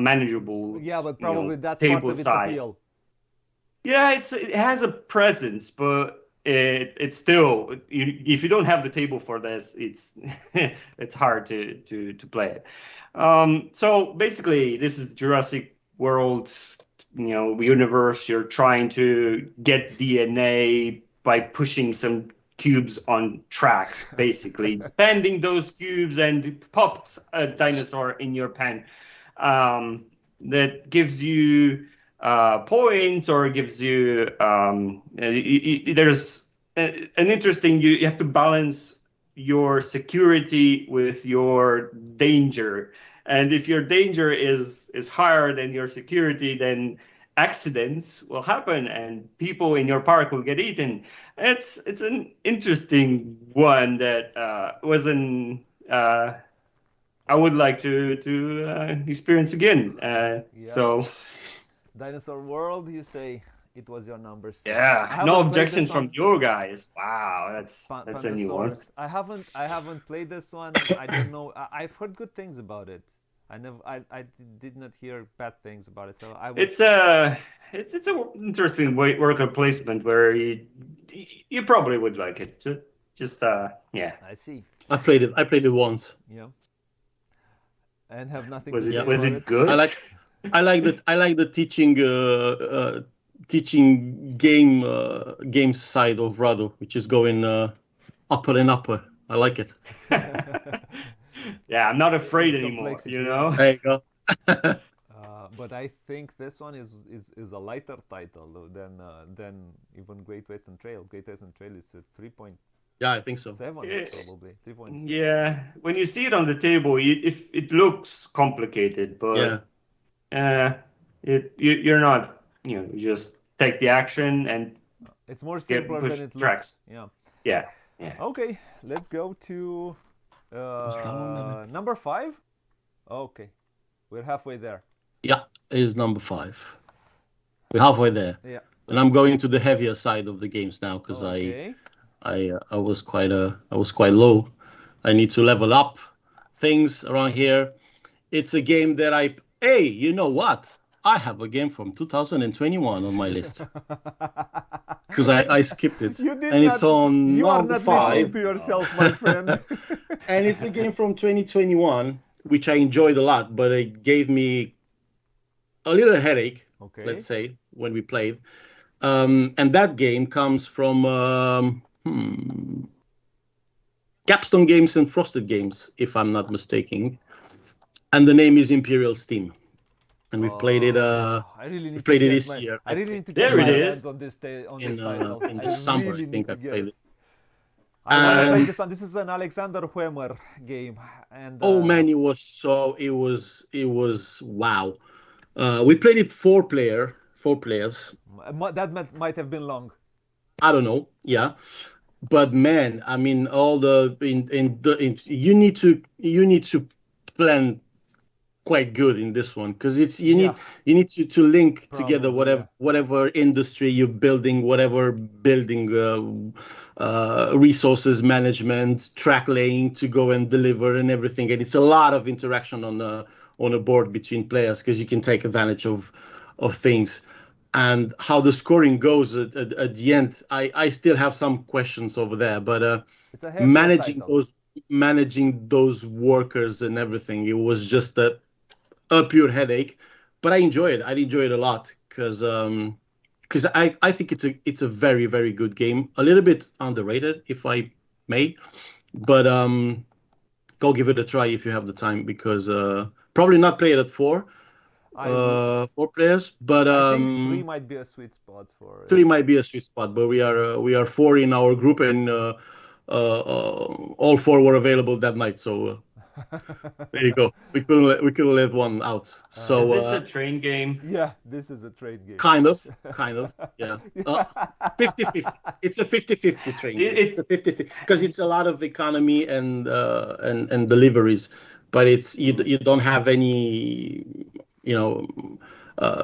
manageable. Yeah, but probably that's table part of its size. appeal. Yeah, it has a presence, but it's still, if you don't have the table for this, it's it's hard to play it. So basically, this is Jurassic World, universe. You're trying to get DNA by pushing some cubes on tracks, basically expanding those cubes and pops a dinosaur in your pen. That gives you points, or gives you there's an interesting, you have to balance your security with your danger, and if your danger is higher than your security, then accidents will happen and people in your park will get eaten. It's an interesting one that wasn't. I would like to experience again. Yeah. So Dinosaur World, you say it was your number 6. I yeah, no haven't played objections this from one. you guys. Wow, that's a new one. Pandasaurus. I haven't played this one. I don't know. I've heard good things about it. I did not hear bad things about it. So I would. It's a interesting worker placement where you probably would like it. Just yeah. I see. I played it. I played it once. Yeah. And have nothing Was to say it was about it it. good? I like the teaching games side of Rado, which is going upper and upper. I like it. Yeah, I'm not afraid Some anymore. complexity, You yeah. know. There you go. But I think this one is a lighter title than even Great Western Trail. Great Western Trail is a 3.7 Yeah, I think so. Yeah. probably 3.7. Yeah, when you see it on the table, if it looks complicated, Yeah. but you're not, you just take the action and It's more get simpler push than it tracks. looks. Yeah. Yeah, yeah. Okay, let's go to number 5. Okay, we're halfway there. Yeah, it is number 5. We're halfway there. Yeah. And I'm going to the heavier side of the games now because Okay. I was quite low. I need to level up things around here. It's a game that hey, you know what? I have a game from 2021 on my list because I skipped it. You did And not. it's on You are number not listening 5. to yourself, my friend. And it's a game from 2021 which I enjoyed a lot, but it gave me a little headache, Okay. let's say, when we played. And that game comes from Capstone Games and Frosted Games, if I'm not mistaken. And the name is Imperial Steam. And we've played it. I really need played to it get this my, year. I really need to There get my it hands is. on this on in this title. in the summer. really I think need I to get played it. it. I want to play And- this one. This is an Alexander Huemer game, and Oh man, it was wow. We played it 4 players. that might have been long. I don't know. Yeah. But man, I mean, all the you need to plan quite good in this one because you need to link together Probably, whatever industry you're building, whatever building resources management, track laying to go and deliver and everything. And it's a lot of interaction on a board between players because you can take advantage of things. And how the scoring goes at the end, I still have some questions over there. But It's a heavier managing title. those workers and everything, it was just a pure headache. But I enjoy it. I enjoy it a lot because I think it's a very, very good game. A little bit underrated, if I may. But go give it a try if you have the time because probably not play it at 4. 4 players, but I think 3 might be a sweet spot for. 3 might be a sweet spot. But we are 4 in our group, and all 4 were available that night. So there you go. We couldn't let one out. So Is this a train game? Yeah, this is a trade game. kind of, yeah. 50-50. It's a 50-50 train. It's a 50-50 because it's a lot of economy and deliveries, but it's you don't have any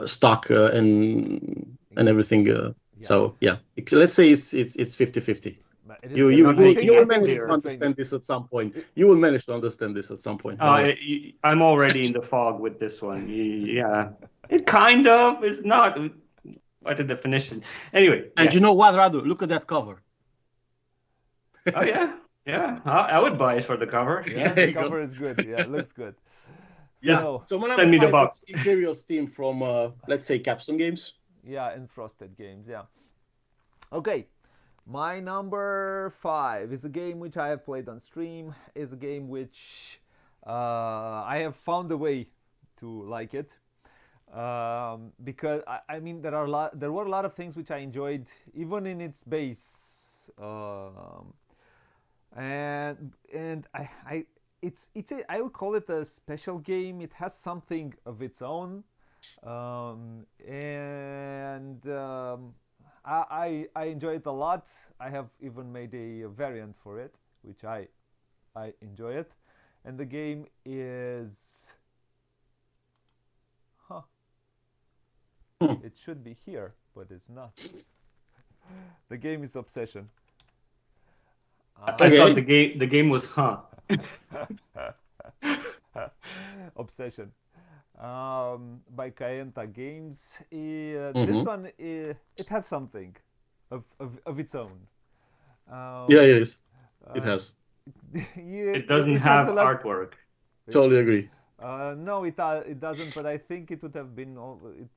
stock and everything. So yeah, let's say it's 50-50. You will manage to understand this at some point. You will manage to understand this at some point. I'm already in the fog with this one. Yeah, it kind of is not. What a definition. Anyway. And you know what, Radu? Look at that cover. Oh yeah. I would buy it for the cover. Yeah, the cover is good. Yeah, it looks good. Yeah. So my send me the number 5 box. is Imperial Steam from let's say Capstone Games. Yeah, and Frosted Games. Yeah. Okay. My number 5 is a game which I have played on stream. Is a game which I have found a way to like it because I mean there were a lot of things which I enjoyed even in its base, and I would call it a special game. It has something of its own. And I enjoy it a lot. I have even made a variant for it, which I enjoy it. And the game is, huh? It should be here, but it's not. The game is Obsession. I Okay. thought the game was Obsession. By Kayenta Games. Mm-hmm. This one, it has something of its own. Yeah, it is. It uh, has. yeah, it doesn't has have a lot. artwork. Totally agree. No, it doesn't. But I think it would have been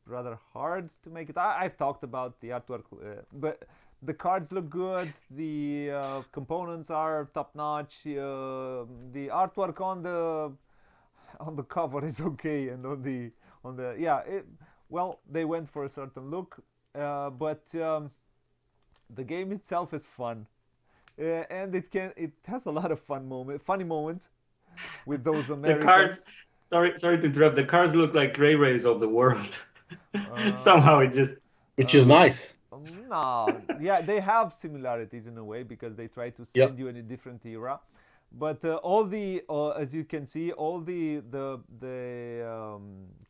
rather hard to make it. I've talked about the artwork, but the cards look good. The components are top notch. The artwork on the cover is okay, and on the yeah. Well, they went for a certain look, but the game itself is fun, and it has a lot of funny moments with those The Americans. cards. Sorry to interrupt. The cards look like Ray Rays of the world. Somehow it just. Which is nice. No, yeah, they have similarities in a way because they try to Yep. send you in a different era. But all the, as you can see, all the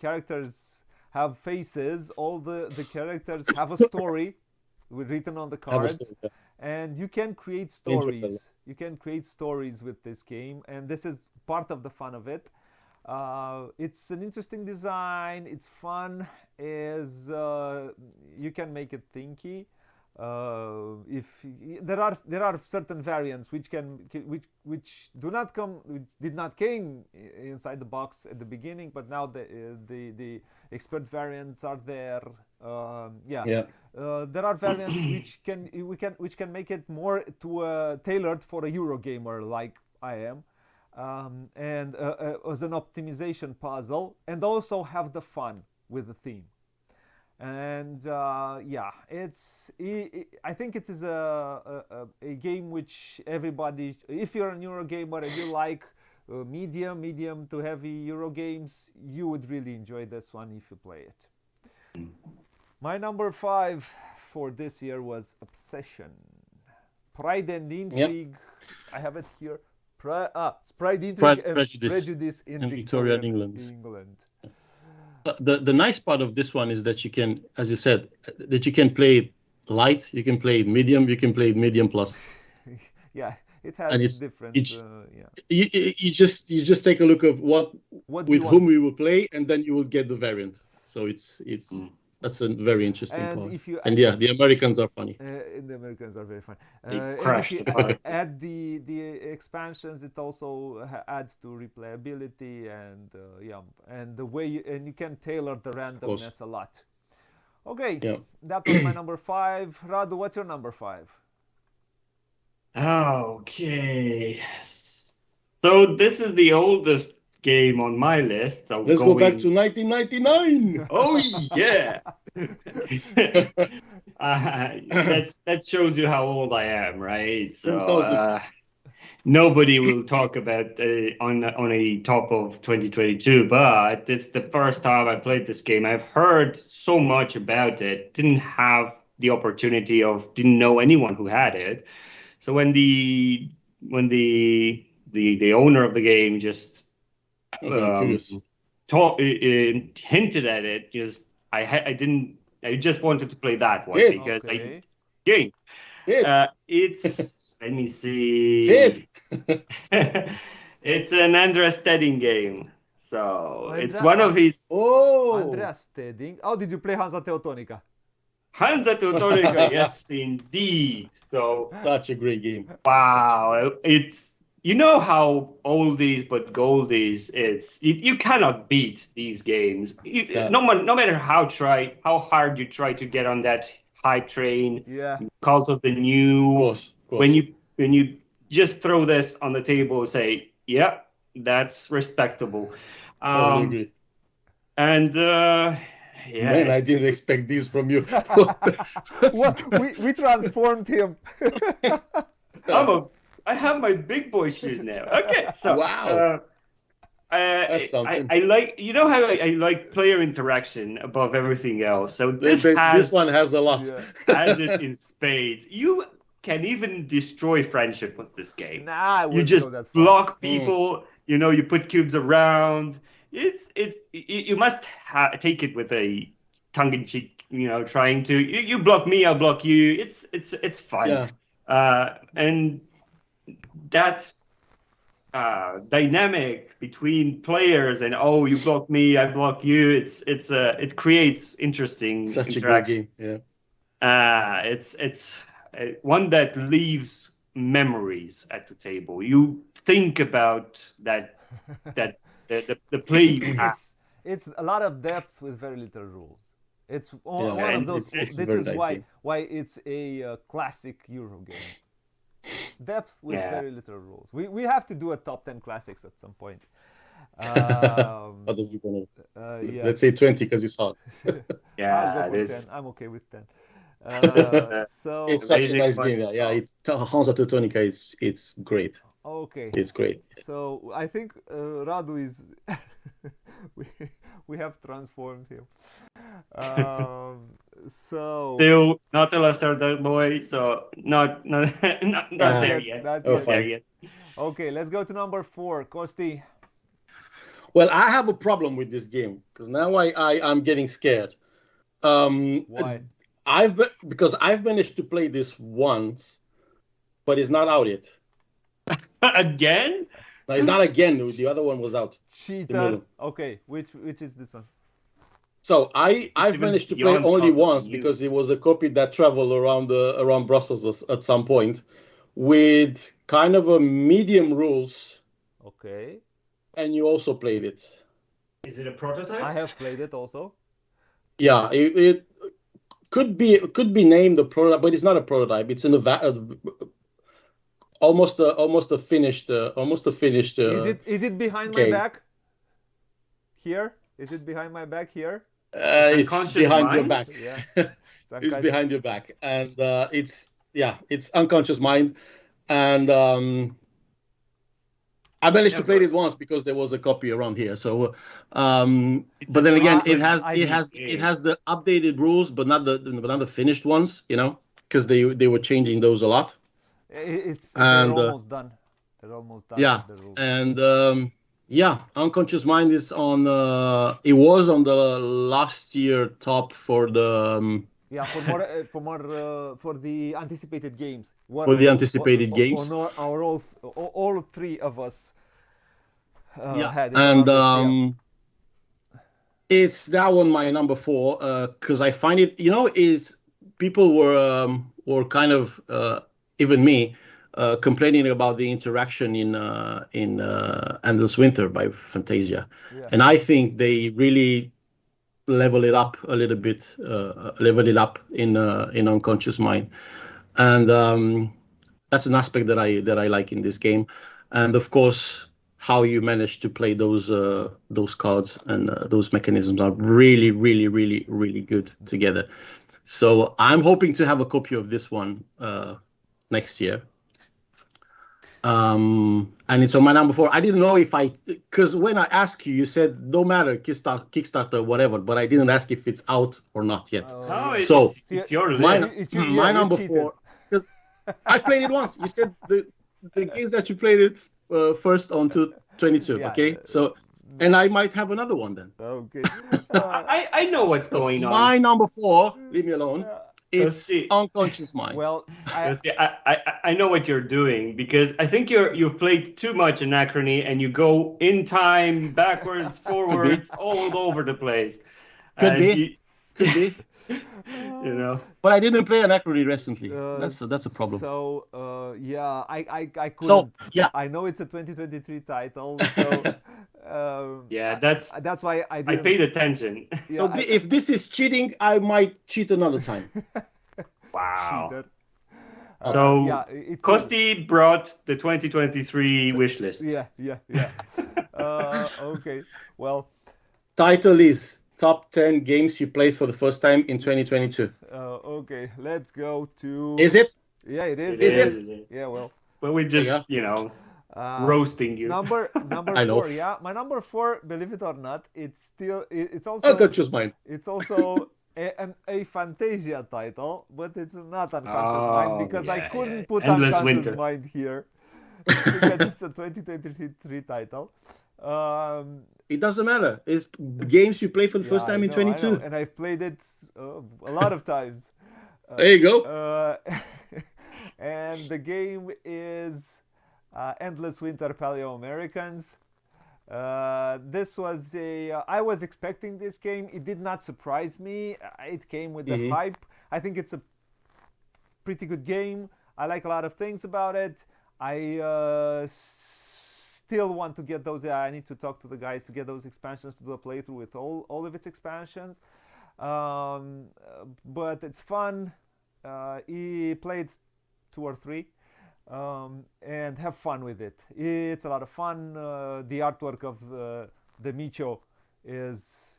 characters have faces. All the characters have a story written on the Have a cards, story, yeah. and you can create Interesting. stories. You can create stories with this game, and this is part of the fun of it. It's an interesting design. It's fun. You can make it thinky. If there are certain variants which did not came inside the box at the beginning, but now the expert variants are there. Yeah. There are variants which can make it more tailored for a Eurogamer like I am. And as an optimization puzzle, and also have the fun with the theme. And yeah, I think it is a game which everybody, if you're a Eurogamer and you like medium to heavy Euro games, you would really enjoy this one if you play it. My number 5 for this year was Obsession. Pride and Intrigue. I have it here. Pride, Intrigue, and Prejudice in Victorian England. The nice part of this one is that you can, as you said, that you can play it light, you can play it medium, you can play it medium plus. Yeah, it has And it's different. you just take a look of what with whom we will play, and then you will get the variant. So it's that's a very interesting part. And yeah, the Americans are funny. The Americans are very funny. Crash and if you add the expansions, it also adds to replayability and and the way you can tailor the randomness a lot. Okay, that was my number 5. Radu, what's your number 5? Okay, so this is the oldest game on my list. So let's go back to 1999. Oh yeah. That shows you how old I am, right? So nobody will talk about on a top of 2022, but it's the first time I played this game. I've heard so much about it. Didn't know anyone who had it. So when the owner of the game just hinted at it, I just wanted to play that one because it's let me see. It's an Andreas Stedding game. So it's one of his. Andreas Stedding. Oh, did you play Hansa Teutonica? Hansa Teutonica, yes, indeed. So such a great game. Wow, it's how oldies but goldies. You cannot beat these games. No matter how hard you try to get on that hype train. Yeah. Because of the new. Of course. When you just throw this on the table and say, "Yeah, that's respectable." Totally agree. And yeah. Man, I didn't expect this from you. we transformed him. I have my big boy shoes now. Okay, so wow. That's something. I like, you know how I like player interaction above everything else. So this This one has a lot. Yeah. has it in spades. You can even destroy friendship with this game. Nah, I You wouldn't just go that far. block people. You know, you put cubes around. You must take it with a tongue-in-cheek. You know, trying to you block me, I'll block you. It's fun. Yeah. And that dynamic between players and you block me, I block you. It creates interesting Such a good game. interactions. Yeah. It's one that leaves memories at the table. You think about the play you have. It's a lot of depth with very little rules. It's Yeah, one of and those. it's This very is nice why game. it's a classic Euro game. Depth with Yeah. very little rules. We have to do a top 10 classics at some point. Other people Yeah. Let's say 20 because it's hard. Yeah, I'll go for this 10. I'm okay with 10. This is So It's such a amazing nice fun. game. Yeah. Hansa Teutonica, it's great. okay. It's great. So I think Radu is. we we have transformed him. So still not a Lacerda boy, so not not there yet. Not Oh, yet. There fine. yet. Okay, let's go to number 4, Kosti. Well, I have a problem with this game because now I'm getting scared. Why? Because I've managed to play this once, but it's not out yet. Again? No, it's not again. The other one was out. Cheater. middle. Okay, which is this one? So I've even managed to play beyond only top once you. because it was a copy that traveled around Brussels at some point with kind of a medium rules, Okay, and you also played it. Is it a prototype? I have played it also. Yeah, it could be named a prototype, but it's not a prototype. It's almost a finished. Is it behind my okay. back? Here? Is it behind my back here? It's Unconscious behind your Mind? back. Yeah. It's behind your back, and it's unconscious mind, and I managed to Yeah, play but- it once because there was a copy around here. So, It's but then a again, classic it has the updated rules, but not the finished ones. You know, because they were changing those a lot. They're And, almost done. They're almost done. Yeah, with the rules. and unconscious mind is on. It was on the last year top for the. Yeah, for the anticipated games. For the anticipated games. On all three of us Yeah, had it on and our list, it's that one my number 4 because I find it, is people were kind of even me complaining about the interaction in Endless Winter by Fantasia, Yeah. and I think they really level it up a little bit, in Unconscious Mind, and that's an aspect that I like in this game, and of course how you manage to play those cards and those mechanisms are really, really, really, really good together. So I'm hoping to have a copy of this one next year. And it's on my number 4. I didn't know because when I asked you, you said no matter Kickstarter, whatever, but I didn't ask if it's out or not yet. Oh, So, it's your list. My number 4, because I played it once. You said the games that you played it first on 22. Yeah. Okay, so and I might have another one then. Okay. I know what's going on. My number 4, leave me alone. It's see. Unconscious Mind. Well, I know what you're doing because I think you've played too much Anachrony and you go in time, backwards, forwards, all over the place. Could And be. Could be. You know. But I didn't play Anachrony recently. That's a problem. So yeah, I couldn't. So, yeah. I know it's a 2023 title, so Yeah, that's why I I didn't. paid attention. Yeah, So if this is cheating, I might cheat another time. Wow. cheated. So yeah, it could. Kosti brought the 2023 wish list. Yeah. Okay. Well, Title is Top 10 Games You Played for the First Time in 2022. okay. Let's go to. Is it? Yeah, it is. It is. Yeah. Well. But we just, Yeah. roasting you. Number I know. 4, yeah. My number 4, believe it or not, it's also Unconscious mind. it's also a Fantasia title, but it's not Unconscious Mind because I couldn't put Endless Unconscious Winter. Mind here because it's a 2023 title. It doesn't matter. It's games you play for the first Yeah, time I in know, I know. 22. And I've played it a lot of times. There you go. And the game is Endless Winter Paleo Americans. This was I was expecting this game. It did not surprise me. It came with the hype. I think it's a pretty good game. I like a lot of things about it. I still want to get those. I need to talk to the guys to get those expansions to do a playthrough with all of its expansions. But it's fun. He played 2 or 3. And have fun with it. It's a lot of fun. The artwork of the Micho is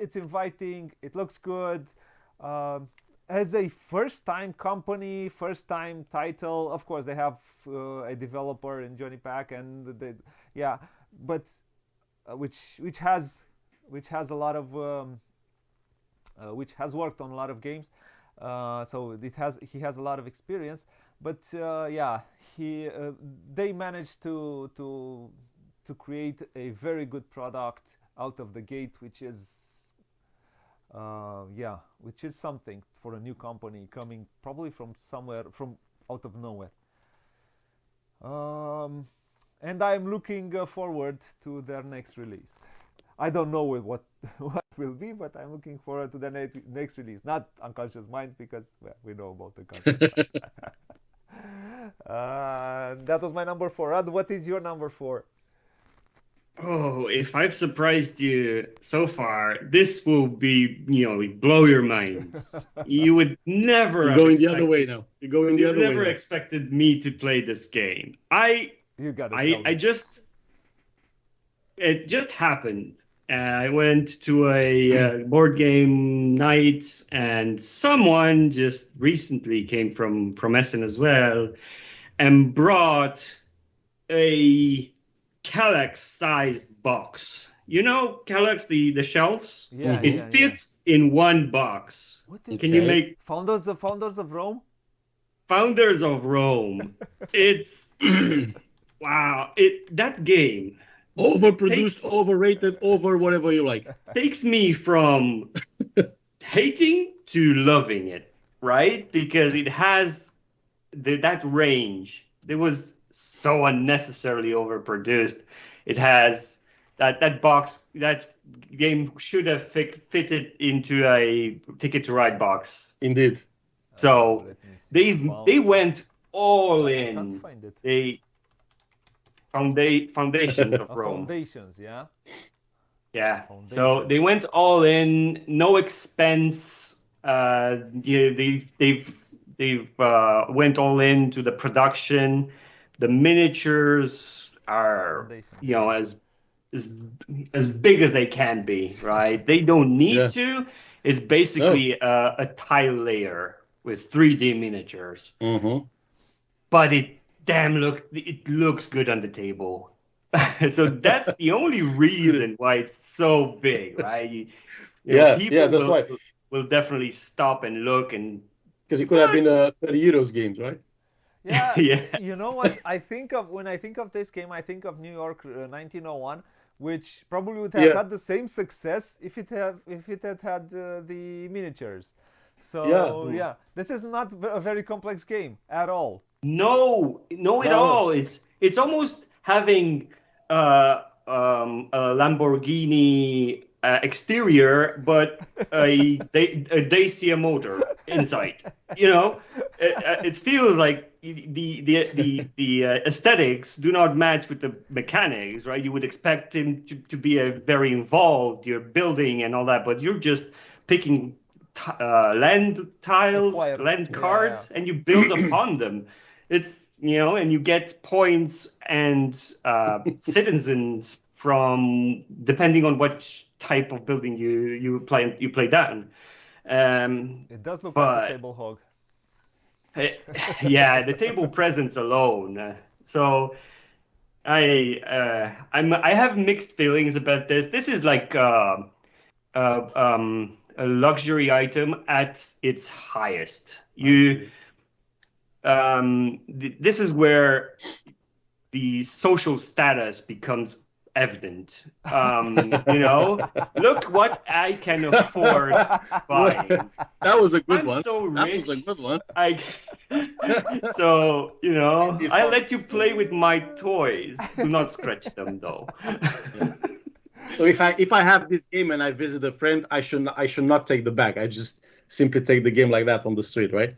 it's inviting. It looks good. As a first-time company, first-time title, of course they have a developer in Johnny Pack, and but which has a lot of which has worked on a lot of games. So he has a lot of experience, but they managed to create a very good product out of the gate, which is something for a new company coming probably from somewhere from out of nowhere. And I'm looking forward to their next release. I don't know what will be, but I'm looking forward to the next release. Not Unconscious Mind, because we know about Unconscious Mind. That was my number 4. Rad, what is your number 4? Oh, if I've surprised you so far, this will be, blow your minds. You would never. You're going the other way now. You're going the other way. You never expected me to play this game. It just happened. I went to a board game night, and someone just recently came from Essen as well, and brought a Kallax-sized box. You know Kallax, the shelves? Yeah, it fits in one box. What is Can you make Founders of Rome? Founders of Rome. It's wow. That game. Overproduced, overrated, over whatever you like. Takes me from hating to loving it, right? Because it has that range. It was so unnecessarily overproduced. It has that box. That game should have fitted into a Ticket to Ride box. Indeed. So they went all in. I can't find it. They Foundations of Rome. Foundations, yeah. Yeah. So they went all in, no expense. They've went all into the production. The miniatures are as big as they can be, right? They don't need to. It's basically a tile layer with 3D miniatures. Mm-hmm. But it looks good on the table. So that's the only reason why it's so big, right? People that's why. Will definitely stop and look, and because it could have been a 30 euros games, right? Yeah, yeah. You know what I think of when I think of this game? I think of New York 1901, which probably would have had the same success if it had the miniatures. So this is not a very complex game at all. No, at all. It's almost having a Lamborghini exterior, but a Dacia motor inside. It feels like the aesthetics do not match with the mechanics, right? You would expect him to be very involved. You're building and all that, but you're just picking land tiles, land cards, and you build upon them. It's and you get points and citizens from depending on what type of building you play down. It does look like a table hog. Yeah, the table presence alone. So I have mixed feelings about this. This is like a luxury item at its highest. This is where the social status becomes evident. Look what I can afford buying. That was a good I'm one. so That was a rich. good one. So, I let you play with my toys. Do not scratch them, though. So if I have this game and I visit a friend, I should not take the bag. I just simply take the game like that on the street, right?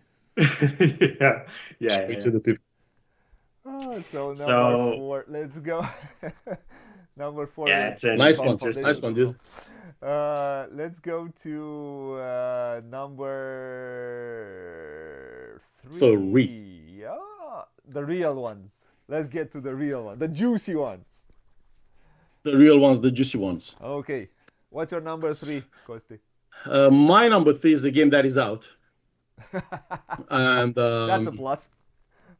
Yeah. To the people. So number So- 4, let's go. Number 4 Yeah, is it's a Nice Fun one, Foundation. nice one, dude. Let's go to number 3. Three. Yeah, the real ones. Let's get to the real one, the juicy ones. The real ones, the juicy ones. Okay, what's your number 3, Kosti? My number 3 is the game that is out, and That's a plus.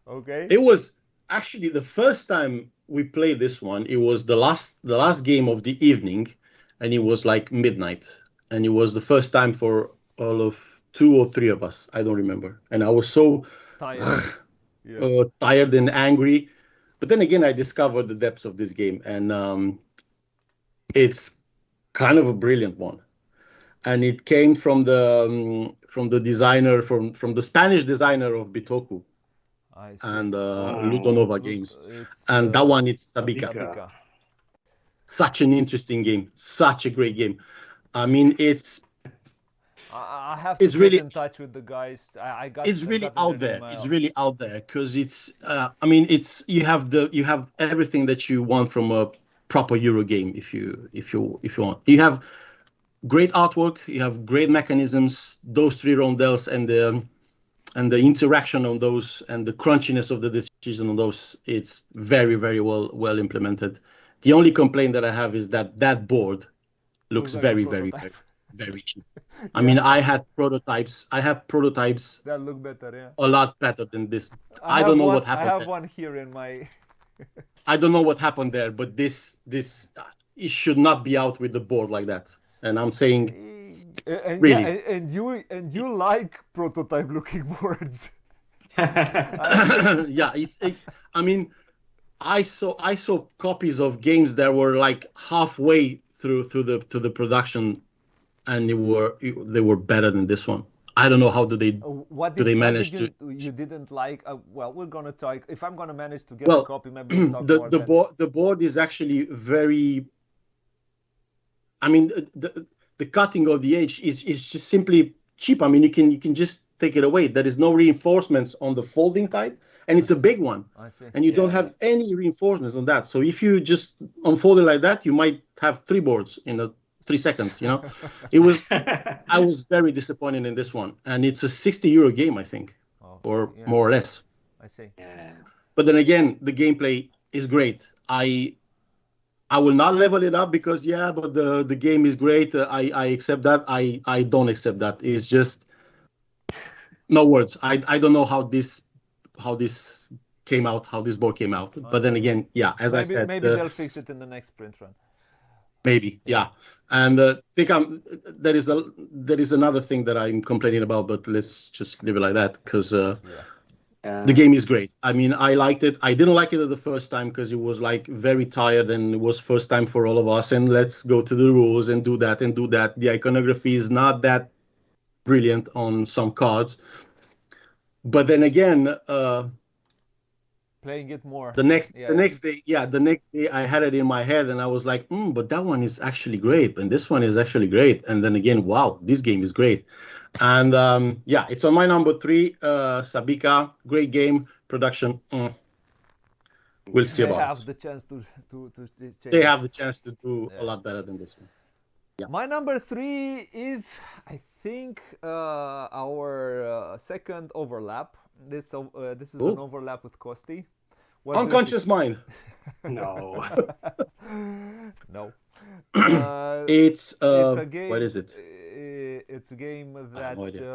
Okay. it was actually the first time we played this one. It was the last game of the evening, and it was like midnight, and it was the first time for all of 2 or 3 of us. I don't remember, and I was so Tired. Yeah. tired and angry. But then again, I discovered the depths of this game, and it's kind of a brilliant one. And it came from the designer from the Spanish designer of Bitoku I see. and Wow. Ludonova Games, It's, and that one it's Sabika. Sabika. Such an interesting game, such a great game. I mean, I have to It's get really- in touch with the guys. I got. it's really gotten out their there. email. It's really out there because it's. I mean, it's you have everything that you want from a proper Euro game. If you want, you have great artwork. You have great mechanisms. Those 3 rondels and the interaction on those and the crunchiness of the decision on those. It's very very well implemented. The only complaint that I have is that board looks Looks like a very very prototype. very cheap. I mean, I had prototypes That look better, yeah. a lot better than this. I have don't know one, what happened I have there. one here in my. I don't know what happened there, but this it should not be out with the board like that. And I'm saying, And, Really? yeah, and you like prototype looking boards. yeah, I mean, I saw copies of games that were like halfway through the production, and they were better than this one. I don't know how do they. What Do did, they what manage did you didn't like? Well, we're gonna talk. If I'm gonna manage to get Well, a copy, maybe we'll talk more. the board is actually very. I mean, the cutting of the edge is just simply cheap. I mean, you can just take it away. There is no reinforcements on the folding type, and it's a big one, I see. and you don't Yeah. have any reinforcements on that. So if you just unfold it like that, you might have 3 boards in 3 seconds. You know, it was. I was very disappointed in this one, and it's a €60 game, I think, Oh, or yeah, more or less. I see. Yeah. But then again, the gameplay is great. I will not level it up because but the game is great. I accept that. I don't accept that. It's just no words. I don't know how this came out, how this board came out. But then again, as I Maybe said, maybe they'll fix it in the next sprint run. maybe, And there is another thing that I'm complaining about, but let's just leave it like that because the game is great. I mean, I liked it. I didn't like it the first time because it was like very tired and it was first time for all of us. And let's go to the rules and do that and do that. The iconography is not that brilliant on some cards. But then again, Playing it more. the next day I had it in my head and I was like, but that one is actually great and this one is actually great. And then again, wow, this game is great. And it's on my number 3, Sabika. Great game, production. We'll see They about have it. the chance to change. They it. have the chance to do a lot better than this one. My number 3 is, I think, our second overlap. This is an overlap with Kosti. What do you Unconscious mind. No. think? No. It's a game. what is it? It's a game that no idea.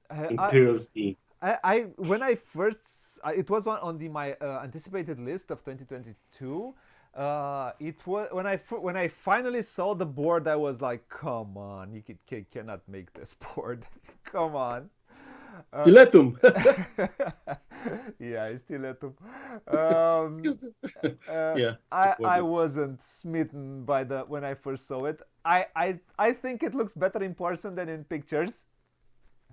I, Imperial Steam. I when I first it was one on my anticipated list of 2022. It was when I finally saw the board, I was like, "Come on, cannot make this board. Come on." Stilettum. Yeah, I still let them. Um, Yeah, the board I is- wasn't smitten by the when I first saw it. I think it looks better in person than in pictures.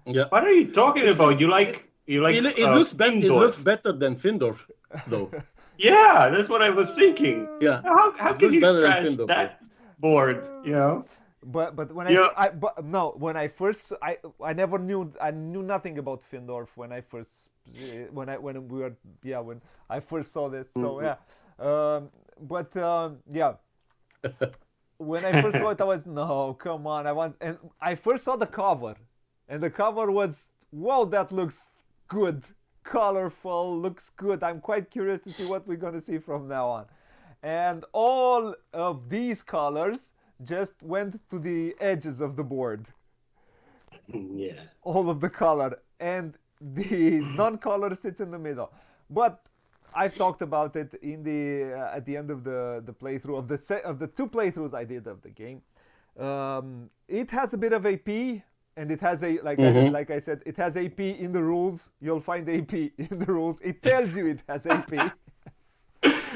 yeah. What are you talking It's- about? You like It looks better. It Findorf. looks better than Findorf, though. Yeah, that's what I was thinking. Yeah. How It can looks you better than trash Findorf, that board? You know. But when Yeah. when I first I never knew I knew nothing about Findorf when I first when we were when I first saw this. So Mhm. yeah, but yeah, when I first saw it, I was no, come on, I want. And I first saw the cover, and the cover was wow, that looks good, colorful, looks good. I'm quite curious to see what we're gonna see from now on. And all of these colors just went to the edges of the board, Yeah. all of the color, and the non-color sits in the middle. But I've talked about it in the at the end of the playthrough of the two playthroughs I did of the game. It has a bit of AP, and it has a like I said, it has AP in the rules. You'll find AP in the rules. It tells you it has AP.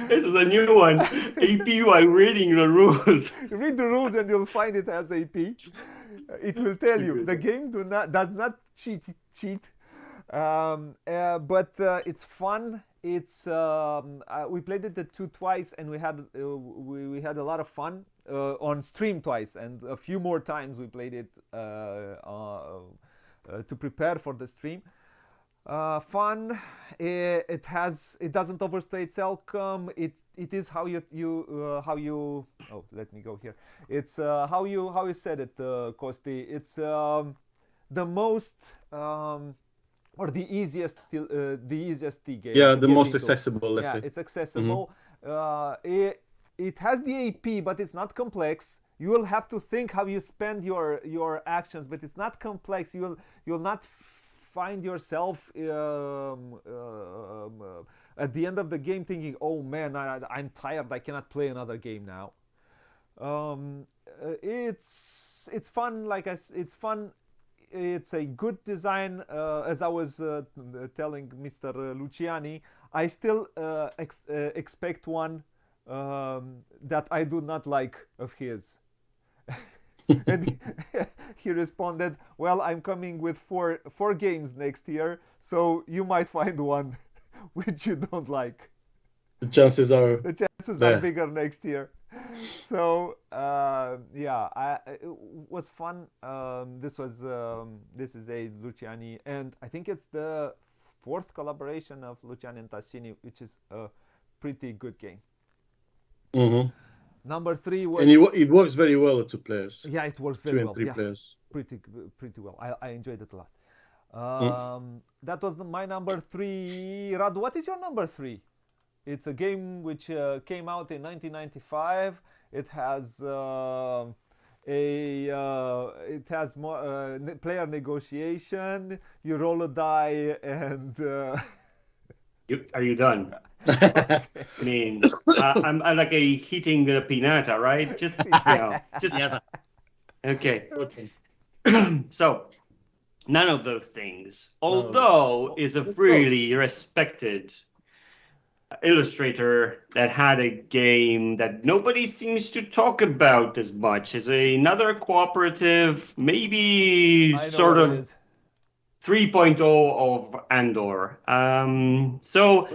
This is a new one. AP while reading the rules. Read the rules and you'll find it as AP. It will tell you the game does not cheat, but it's fun. It's we played it twice and we had a lot of fun on stream twice, and a few more times we played it to prepare for the stream. Fun. It doesn't overstay its welcome. It is how you oh, let me go here. It's how you said it, Kosti. It's the most or the easiest T game. Yeah, to the get most into. accessible. Let's Yeah, say. it's accessible. It has the AP, but it's not complex. You will have to think how you spend your actions, but it's not complex. You'll not find yourself at the end of the game thinking, "Oh man, I'm tired. I cannot play another game now." It's fun. It's fun. It's a good design. As I was telling Mr. Luciani, I still expect one that I do not like of his. And he responded, "Well, I'm coming with four games next year, so you might find one which you don't like. The chances are. The chances Yeah. are bigger next year." So it was fun. This is a Luciani, and I think it's the fourth collaboration of Luciani and Tascini, which is a pretty good game. Mhm. Number 3 was And it works very well with two players. yeah, it works Two very and well. three Yeah, players. pretty well. I enjoyed it a lot. That was my number 3. Radu, what is your number 3? It's a game which came out in 1995. It has player negotiation. You roll a die and Are you done? I mean, I'm like a heating pinata, right? Just just Yeah. okay. Okay. So none of those things, although is a really respected illustrator that had a game that nobody seems to talk about as much, is another cooperative, maybe I know sort what it of is. 3.0 of Andor. So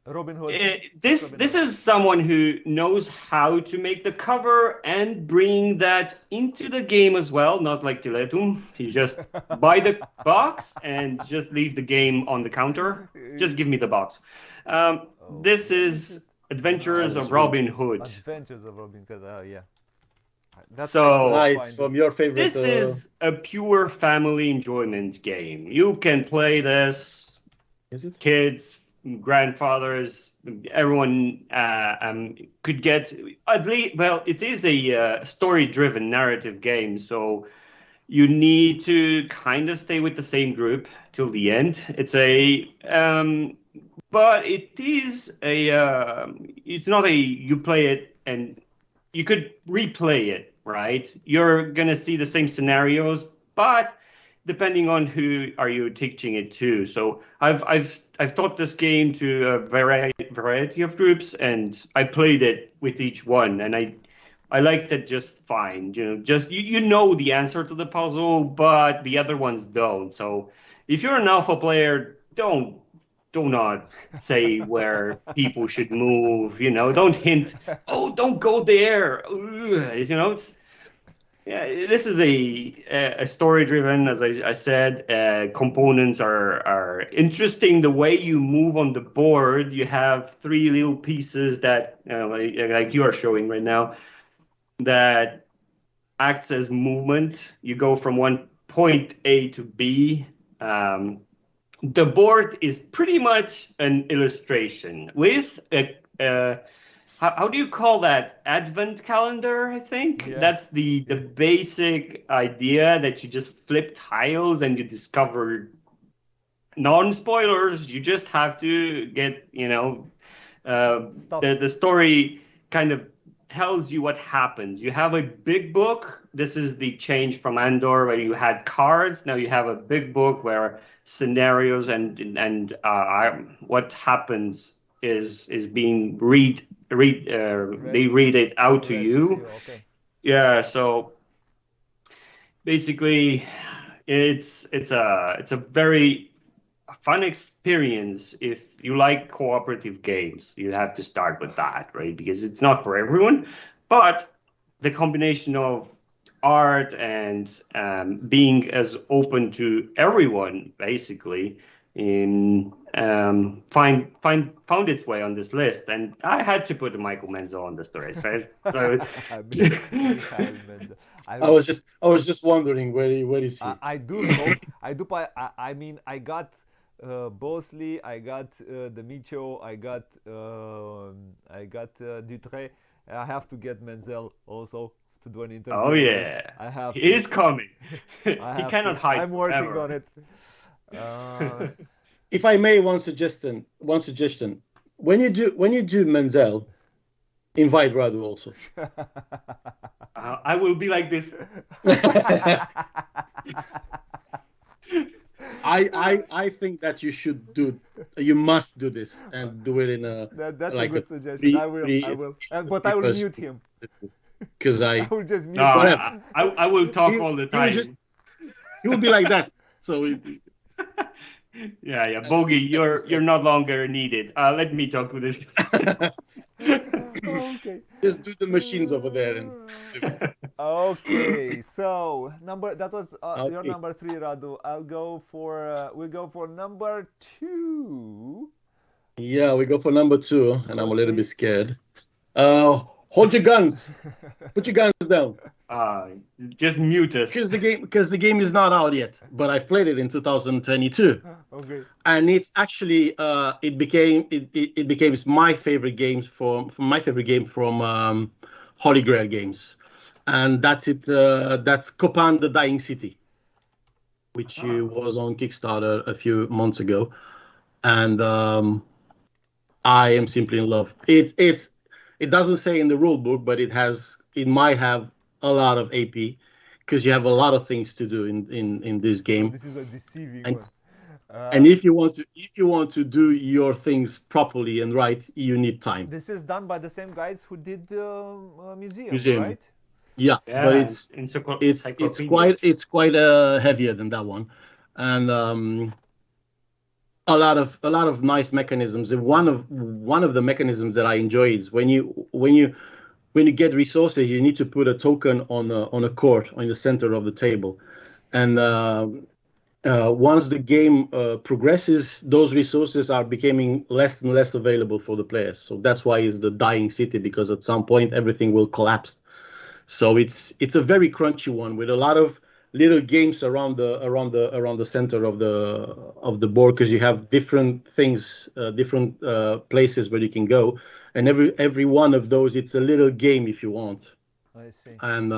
Robin Hood. this is someone who knows how to make the cover and bring that into the game as well, not like Tiletum. You just buy the box and just leave the game on the counter. Just give me the box. This is Adventures of Robin Hood. Adventures of Robin Hood. Yeah. So- Nice. From your favorite. This is a pure family enjoyment game. You can play this, Is it? kids, grandfathers, everyone could get at least. Well, it is a story-driven narrative game, so you need to kind of stay with the same group till the end. But it's not a you play it and you could replay it, right? You're gonna see the same scenarios, but depending on who are you teaching it to. So I've taught this game to a variety of groups, and I played it with each one, and I liked it just fine. Just you know the answer to the puzzle, but the other ones don't. So if you're an alpha player, do not say where people should move. Don't hint. Oh, don't go there. It's this is a story driven, as I said. Components are interesting. The way you move on the board, you have three little pieces that like you are showing right now that acts as movement. You go from one point A to B. The board is pretty much an illustration with how do you call that? Advent calendar, I think. Yeah. That's the basic idea, that you just flip tiles and you discover non-spoilers. You just have to get, the story kind of tells you what happens. You have a big book. This is the change from Andor, where you had cards. Now you have a big book where scenarios and what happens is being they read it out to you. Okay. Yeah, so basically it's a very fun experience. If you like cooperative games, you have to start with that, right? Because it's not for everyone, but the combination of art and being as open to everyone, basically, found its way on this list, and I had to put Michael Menzel on this list, right? So I was just wondering where is he? I do hope. I mean, I got Bosley, I got D'Amico, I got Dutre. I have to get Menzel also to do an interview. Oh yeah, I have. He is coming. He have cannot to. hide. I'm working forever. on it. If I may, one suggestion. When you do Menzel, invite Radu also. I will be like this. I think that you must do this and do it in That's like a good suggestion. I will. But I will mute him. Because I will just mute No, him. I will talk all the time. He will be like that. So. Yeah, Bogey, you're no longer needed. Let me talk to this guy. Okay. Just do the machines over there and. Okay, so that was Okay. your number 3, Radu. We'll go for number 2. Yeah, we go for number 2, and I'm a little Ghosty. bit scared. Hold your guns. Put your guns down. Just mute us. Because the game is not out yet, but I've played it in 2022, Okay. and it's actually it became my favorite game from Holy Grail games, and that's it. That's Copan: The Dying City, which was on Kickstarter a few months ago, and I am simply in love. It doesn't say in the rule book, but it might have a lot of AP, because you have a lot of things to do in this game. This is a deceiving And- one. And if you want to do your things properly and right, you need time. This is done by the same guys who did Museum, Museum. right? Yeah, Yeah, but it's encyclopedia. quite heavier than that one, and a lot of nice mechanisms. And one of the mechanisms that I enjoy is when you get resources, you need to put a token on a court in the center of the table, and once the game progresses, those resources are becoming less and less available for the players. So that's why it's the dying city, because at some point everything will collapse. So it's a very crunchy one with a lot of little games around the center of the board, because you have different things, different places where you can go, and every one of those, it's a little game if you want. I see. And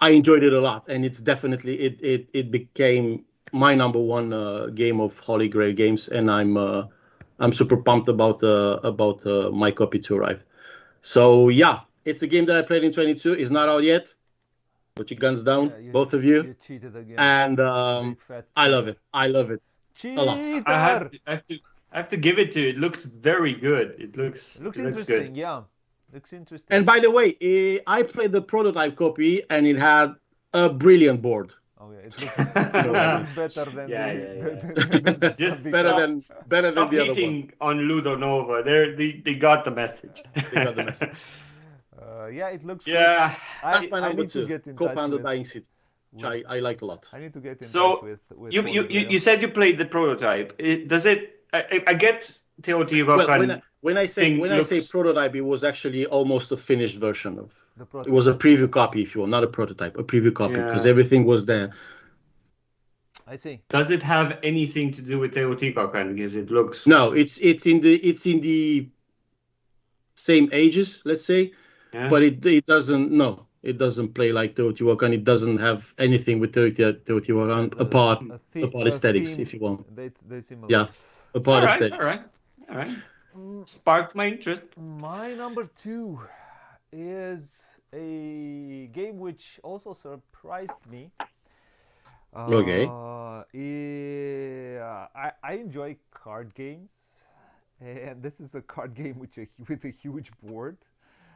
I enjoyed it a lot, and it's definitely it became my number one game of Holy Grail games, and I'm super pumped about my copy to arrive. So yeah, it's a game that I played in 22. It's not out yet. Put your guns down, Yeah, both of you. you cheated again. And Big fat I love cheater. it. I love it a lot. Cheater! I have to give it to you. It looks very good. It looks It looks interesting, good. yeah. Looks interesting. And by the way, I played the prototype copy, and it had a brilliant board. Oh yeah, it looks better than Yeah, the, yeah, than Just big Better fat. than better than Stop the other one. hating on Ludo Nova. They got the message. They got the message. Yeah, it looks good. Yeah. That's my I number need to two. get in touch Co-founder with, Dying City, which I liked a lot. I need to get in touch So with you Holy Grail. you said you played the prototype. Does it? I get Well, Teotihuacan. when I say looks- prototype, it was actually almost a finished version of. The It was a prototype. preview copy, if you will, not a prototype, a preview copy, because Yeah. everything was there. I see. Does it have anything to do with Teotihuacan? Because it looks. No, it's in the same ages, let's say, Yeah. but it doesn't. No, it doesn't play like Teotihuacan. It doesn't have anything with Teotihuacan It's apart a apart aesthetics, theme. if you want. They similar. Yeah, apart all right, aesthetics. all right. Sparked my interest. My number two is a game which also surprised me. Okay. I enjoy card games, and this is a card game with a huge board.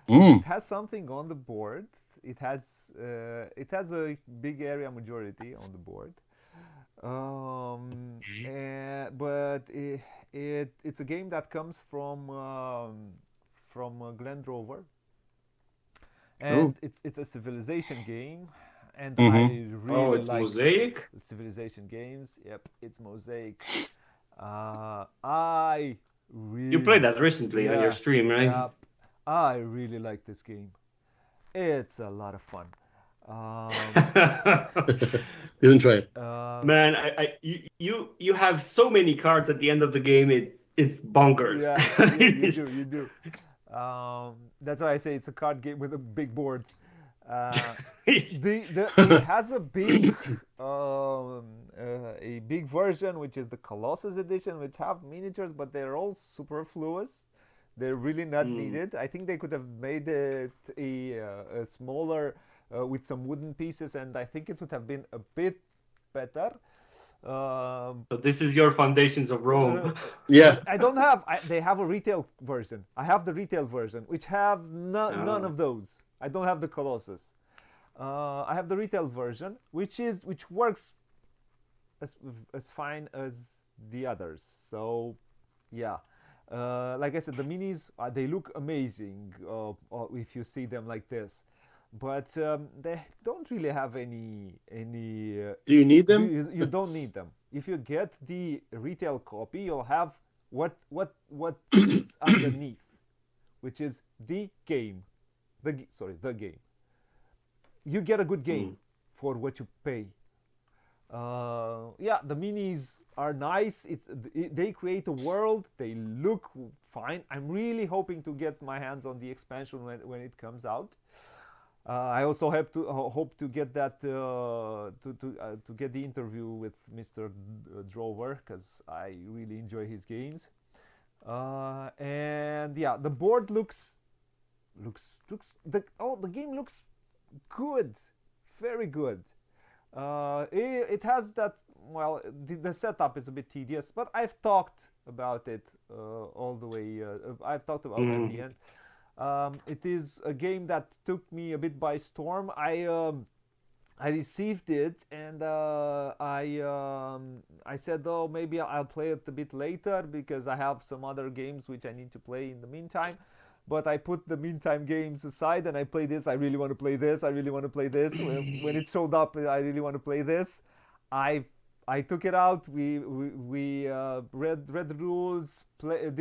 Mm. It has something on the board. It has a big area majority on the board. But it's a game that comes from Glen Drover, and it's a civilization game, and I really It's like Mosaic. civilization games. Yep, it's Mosaic. I really You played that recently on Yeah, your stream, right? Yep, I really like this game. It's a lot of fun. Didn't try it. Man, you have so many cards at the end of the game. It's bonkers. Yeah, you do. That's why I say it's a card game with a big board. It has a big version, which is the Colossus edition, which have miniatures, but they're all superfluous. They're really not needed. I think they could have made it a smaller with some wooden pieces, and I think it would have been a bit better. So this is your Foundations of Rome. Yeah. I don't have. They have a retail version. I have the retail version, which have none of those. I don't have the Colossus. I have the retail version, which works as fine as the others. So, yeah. Like I said, the minis they look amazing if you see them like this, but they don't really have any. Do you need them? You don't need them. If you get the retail copy, you'll have what is underneath, which is the game. The game. You get a good game for what you pay. Yeah, the minis are nice. They create a world. They look fine. I'm really hoping to get my hands on the expansion when it comes out. I also hope to get that to get the interview with Mr. Drover, because I really enjoy his games. And yeah, the board looks the game looks good, very good. It has that. Well, the setup is a bit tedious, but I've talked about it all the way. I've talked about it at the end. It is a game that took me a bit by storm. I received it, and I said, oh, maybe I'll play it a bit later because I have some other games which I need to play in the meantime. But I put the meantime games aside and I play this. I really want to play this. I really want to play this. When it showed up, I really want to play this. I took it out. We read the rules, played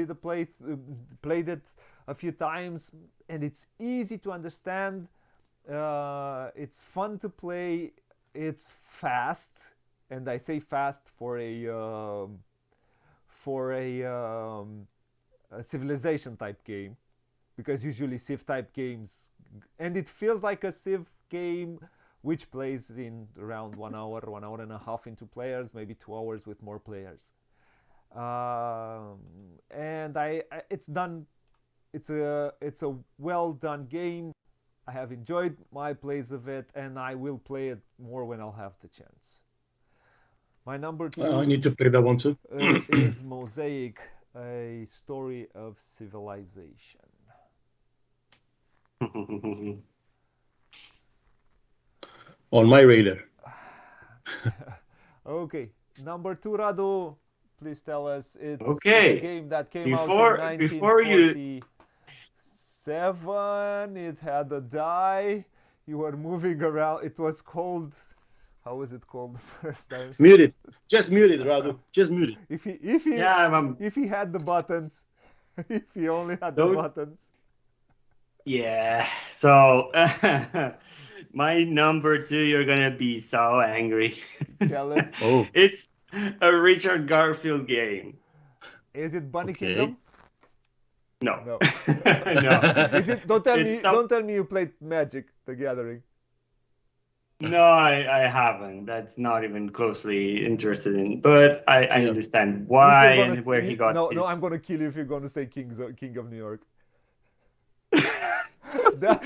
it a few times, and it's easy to understand. It's fun to play. It's fast, and I say fast for a civilization type game, because usually Civ type games, and it feels like a Civ game which plays in around 1 hour and a half in 2 players, maybe 2 hours with more players. And it's done. It's a well done game. I have enjoyed my plays of it, and I will play it more when I'll have the chance. My number two I need to play that one too. is Mosaic, a story of civilization. On my radar. Okay, number two, Radu. Please tell us. It's Okay. a game that came Before- out in before you- 1947. It had a die. You were moving around. It was called. How was it called the first time? Mute it. Just mute it, Radu. Just mute it. If he Yeah, if he had the buttons, if he only had the Don't- buttons. yeah. So my number two, you're gonna be so angry. Tell us. Oh, It's a Richard Garfield game. Is it Bunny Okay. Kingdom? No. No. No. Is it? Don't tell me. It's some- Don't tell me you played Magic: The Gathering. No, I haven't. That's not even closely interested in. But I Yeah. understand why If you're gonna- and where he got No, his. no, I'm gonna kill you if you're gonna say King of New York. then,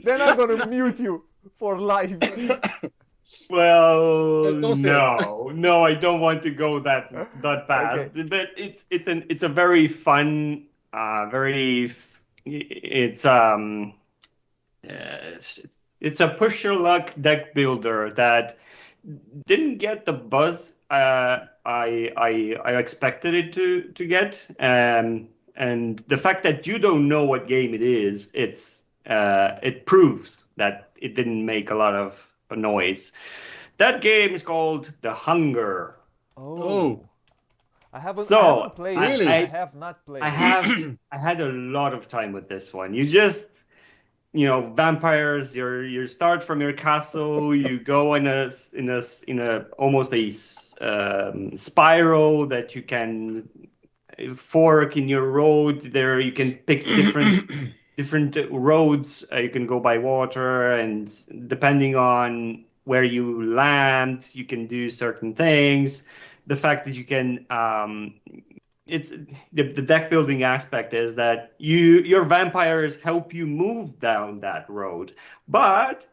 then I'm gonna mute you for life. Well, Don't say no, I don't want to go that path. Okay. But it's a very fun, it's a push your luck deck builder that didn't get the buzz I expected it to get. And the fact that you don't know what game it is, it proves that it didn't make a lot of noise. That game is called The Hunger. Oh. I haven't played Really? it. I have not played I it. had a lot of time with this one. You just, vampires. You start from your castle. You go in a almost a spiral that you can fork in your road. There you can pick different roads. You can go by water, and depending on where you land, you can do certain things. The fact that you can, it's the deck building aspect is that your vampires help you move down that road, but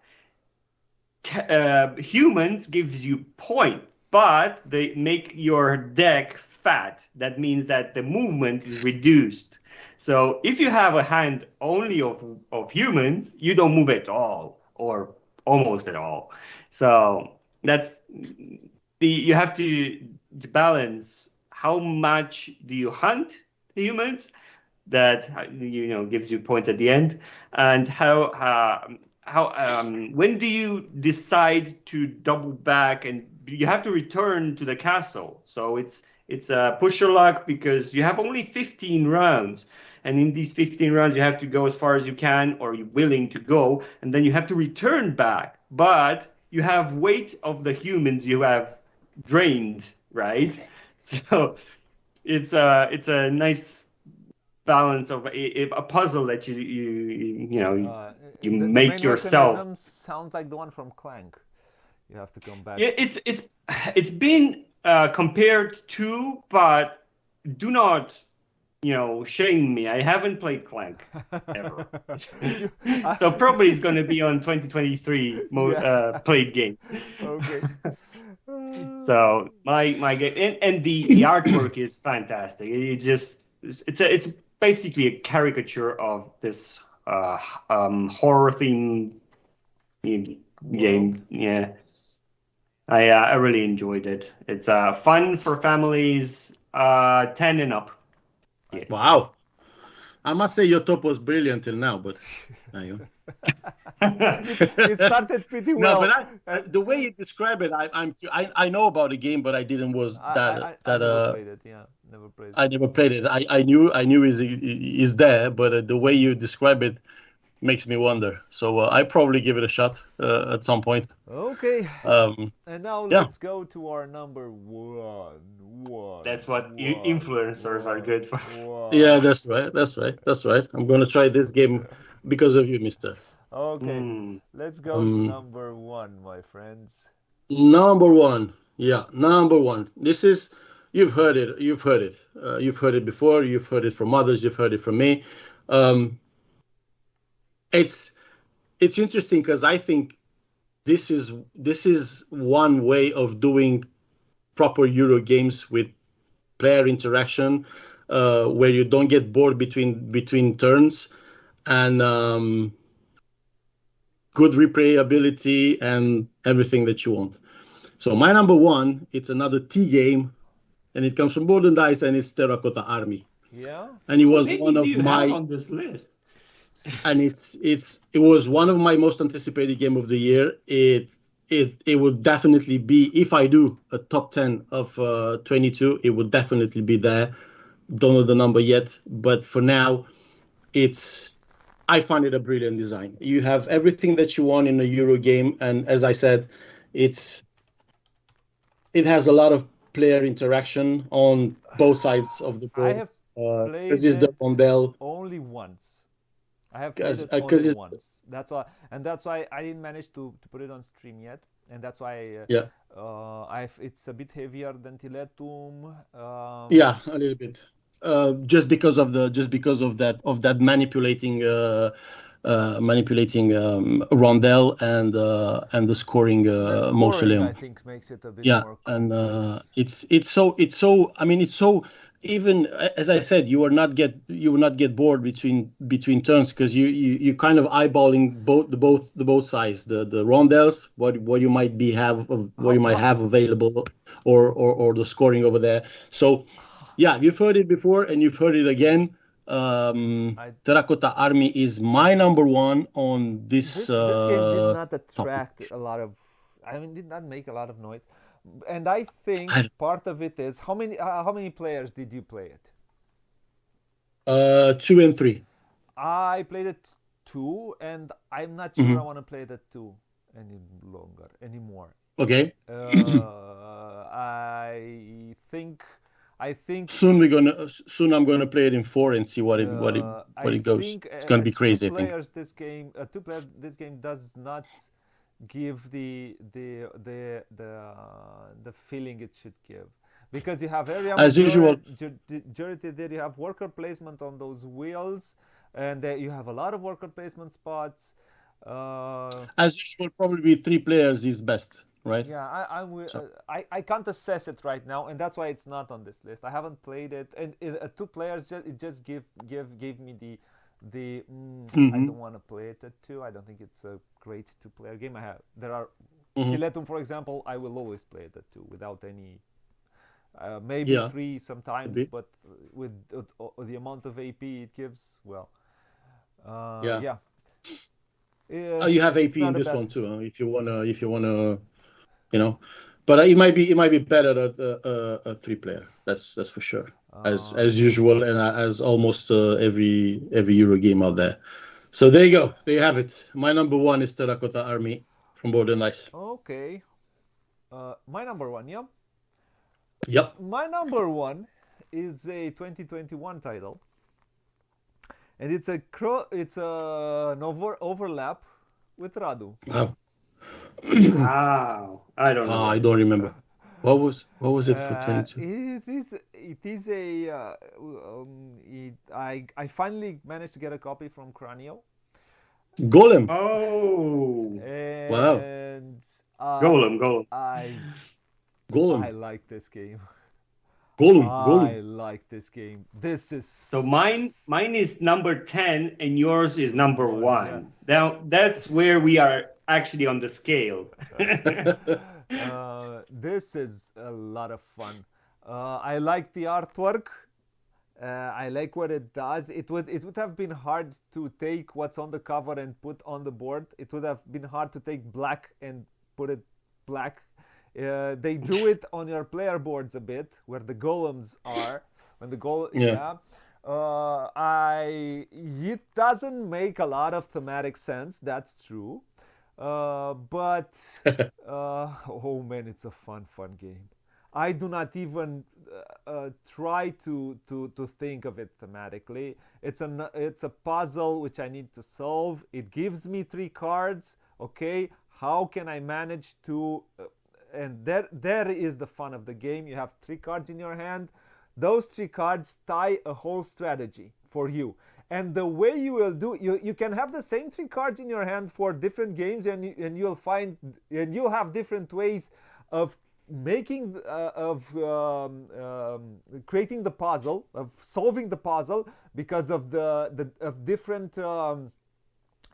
humans gives you points, but they make your deck fat. That means that the movement is reduced. So if you have a hand only of humans, you don't move at all or almost at all. So that's you have to balance how much do you hunt the humans that gives you points at the end, and how when do you decide to double back, and you have to return to the castle. So it's a push your luck because you have only 15 rounds. And in these 15 rounds, you have to go as far as you can, or you're willing to go, and then you have to return back. But you have weight of the humans you have drained, right? So it's a nice balance of a puzzle that you make main yourself. mechanism sounds like the one from Clank. You have to come back. Yeah, it's been compared to, but do not shame me. I haven't played Clank ever. So probably it's going to be on 2023 played game. Okay. So my game, and the artwork is fantastic. It's basically a caricature of this horror theme game. Yeah, I really enjoyed it. It's fun for families 10 and up. Yes. wow. I must say your top was brilliant till now, but It started pretty well. no, but the way you describe it, I know about the game, but I didn't I never played it. Yeah, never played it. I never played it. I knew is there, but the way you describe it makes me wonder. So I probably give it a shot at some point. Okay. Um, And now Yeah. let's go to our number one. That's what influencers are good for. yeah, that's right. I'm gonna try this game because of you, Mister. Okay, Mm. let's go to Um, number one, my friends. Number one. Yeah, number one. This is, you've heard it. You've heard it. You've heard it before. You've heard it from others. You've heard it from me. Um, it's it's interesting because I think this is one way of doing proper Euro games with player interaction, where you don't get bored between turns, and good replayability and everything that you want. So my number one, it's another T game, and it comes from Golden Dice, and it's Terracotta Army. Yeah. And it How was many one do of you have my on this list? and it was one of my most anticipated game of the year. It would definitely be, if I do a top 10 of 22, it would definitely be there. Don't know the number yet, but for now, it's I find it a brilliant design. You have everything that you want in a Euro game, and as I said, it's it has a lot of player interaction on both sides of the I board. have Because played it's the it rondel, only once. I have played it only because it's once. That's why I didn't manage to put it on stream yet, and that's why yeah. I've it's a bit heavier than Tiletum. Yeah, a little bit. Just because of that manipulating rondel and the scoring The scoring, I mausoleum. think, makes it a bit Yeah, more and complex. it's so I mean it's so even as I said, you will not get bored between turns because you kind of eyeballing both sides, the rondels, what you might be have of what you might How have available, or the scoring over there. So yeah, you've heard it before and you've heard it again. I Terracotta Army is my number one on this this game did not topic. attract a lot of. I mean, did not make a lot of noise, and I think I, part of it is how many players did you play it? 2 and 3. I played it two, and I'm not sure I Mhm. want to play it at two any longer anymore. Okay. I think Soon I'm gonna play it in 4 and see what I it goes. think It's gonna be at two crazy, I think. players this game does not give the feeling it should give, because you have area As usual, majority there, you have worker placement on those wheels, and you have a lot of worker placement spots. uh, probably 3 players is best, right? yeah, So I can't assess it right now, and that's why it's not on this list. I haven't played it, and two players it just gave me I hmm don't want to play it at two. I don't think it's a great two-player game. There are hmm Tiletum, for example. I will always play it at two without any. Maybe yeah, three could sometimes, be. but with the amount of AP it gives, well, Yeah. yeah, You have it's AP in not a this bad. one too, huh? If you wanna, you know. But it might be better at a 3 player. That's for sure. Uh, As usual, and as almost every Euro game out there. So there you go. There you have it. My number one is Terracotta Army from Border Nice. okay, my number one, yeah. Yep. My number one is a 2021 title, and it's an overlap with Radu. Wow. Wow, I don't know I what don't it is. remember. What was it for 22? It is a I finally managed to get a copy from Cranio, Golem. Oh, Wow. and Golem, Golem. I I Golem. like this game. Golem. I like this game. This So is mine is number 10 and yours is number one, yeah. 1. Now that's where we are actually on the scale. This is a lot of fun. I like the artwork. I like what it does. It would have been hard to take what's on the cover and put on the board. It would have been hard to take black and put it black. They do it on your player boards a bit, where the golems are. When the goal, Yeah. yeah. It doesn't make a lot of thematic sense. That's true. But oh man, it's a fun game. I do not even try to think of it thematically. It's a puzzle which I need to solve. It gives me 3 cards. Okay, how can I manage to? And there is the fun of the game. You have 3 cards in your hand. Those 3 cards tie a whole strategy for you. And the way you will do, you can have the same 3 cards in your hand for different games, and you'll have different ways of making creating the puzzle, of solving the puzzle, because of the of different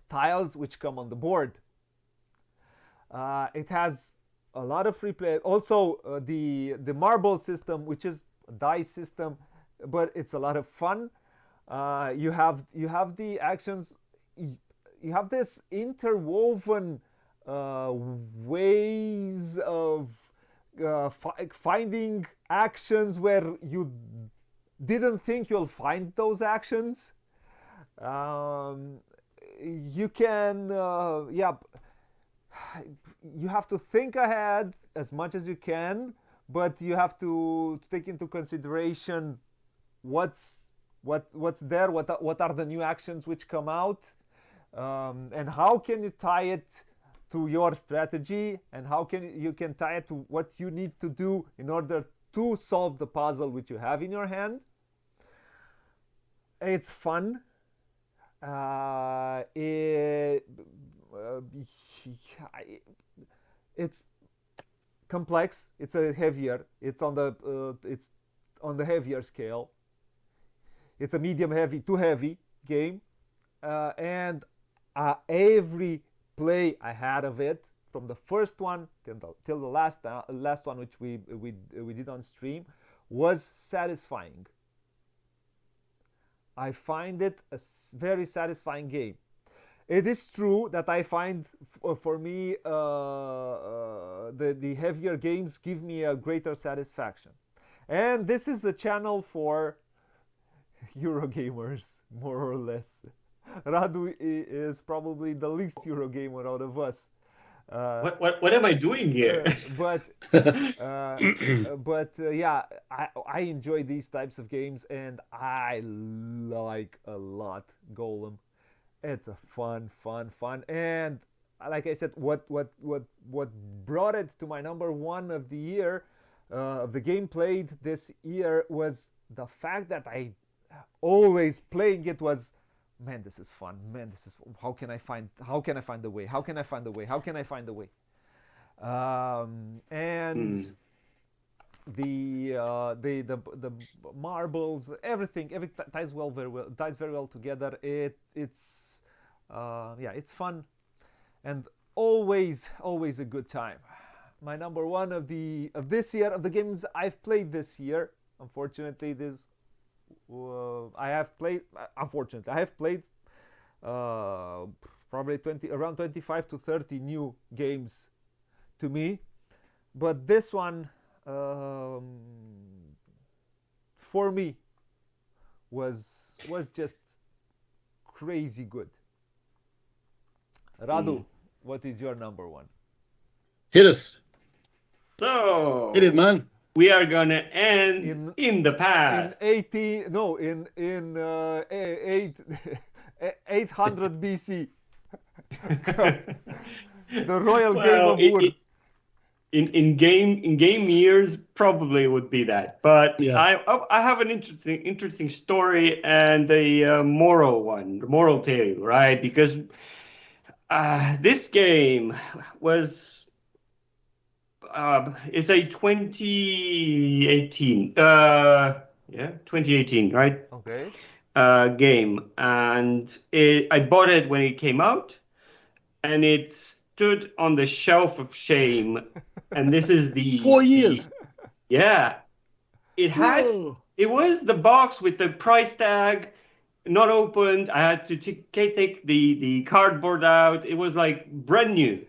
tiles which come on the board. It has a lot of free play. Also, the marble system, which is a dice system, but it's a lot of fun. You have the actions. You have this interwoven ways of finding actions where you didn't think you'll find those actions. You can, you have to think ahead as much as you can, but you have to take into consideration what's there, what are the new actions which come out, and how can you tie it to your strategy, and how can you tie it to what you need to do in order to solve the puzzle which you have in your hand. It's fun. It's complex. It's on the heavier scale. It's a medium heavy to heavy game, and every play I had of it, from the first one till the last one which we did on stream, was satisfying. I find it a very satisfying game. It is true that I find, for me, the heavier games give me a greater satisfaction, and this is a channel for Eurogamers, more or less. Radu is probably the least Eurogamer out of us. What am I doing here? Yeah, I enjoy these types of games, and I like a lot Golem. It's a fun, and like I said, what brought it to my number 1 of the year, of the game played this year, was the fact that I always playing it was, man, this is fun. Man, this is, how can I find the way? And the marbles, everything ties very well together. It's fun, and always a good time. My number 1 of this year, of the games I've played this year. Unfortunately, I have played probably around 25 to 30 new games to me, but this one, for me, was just crazy good. Radu, what is your number 1? Hit us. So Hit it, man. We are gonna end in the past. In 800 BC. The royal game of wood. In game years, probably would be that. But yeah. I have an interesting story and a moral tale, right? Because this game was. It's a 2018. 2018, right? Okay. Game, and I bought it when it came out, and it stood on the shelf of shame. And this is the 4 years. Yeah, it had. Whoa. It was the box with the price tag, not opened. I had to take the cardboard out. It was like brand new.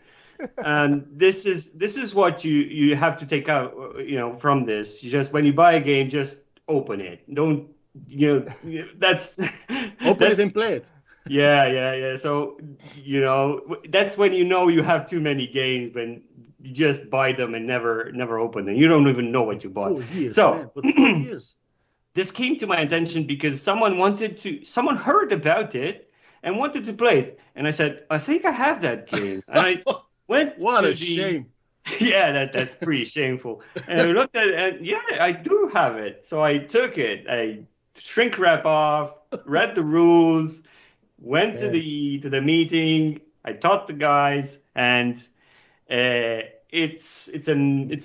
And this is what you have to take out, from this. Just when you buy a game, just open it. Don't, that's open it and play it. Yeah. So, that's when you have too many games, when just buy them and never open them. You don't even know what you bought. 4 years, So man. But 4 years. this came to my attention because someone heard about it and wanted to play it, and I said, I think I have that game, and I went What to a shame. Yeah, that's pretty shameful. And I looked at it, and yeah, I do have it. So I took it. I shrink wrap off, read the rules, went to the meeting. I taught the guys, and it's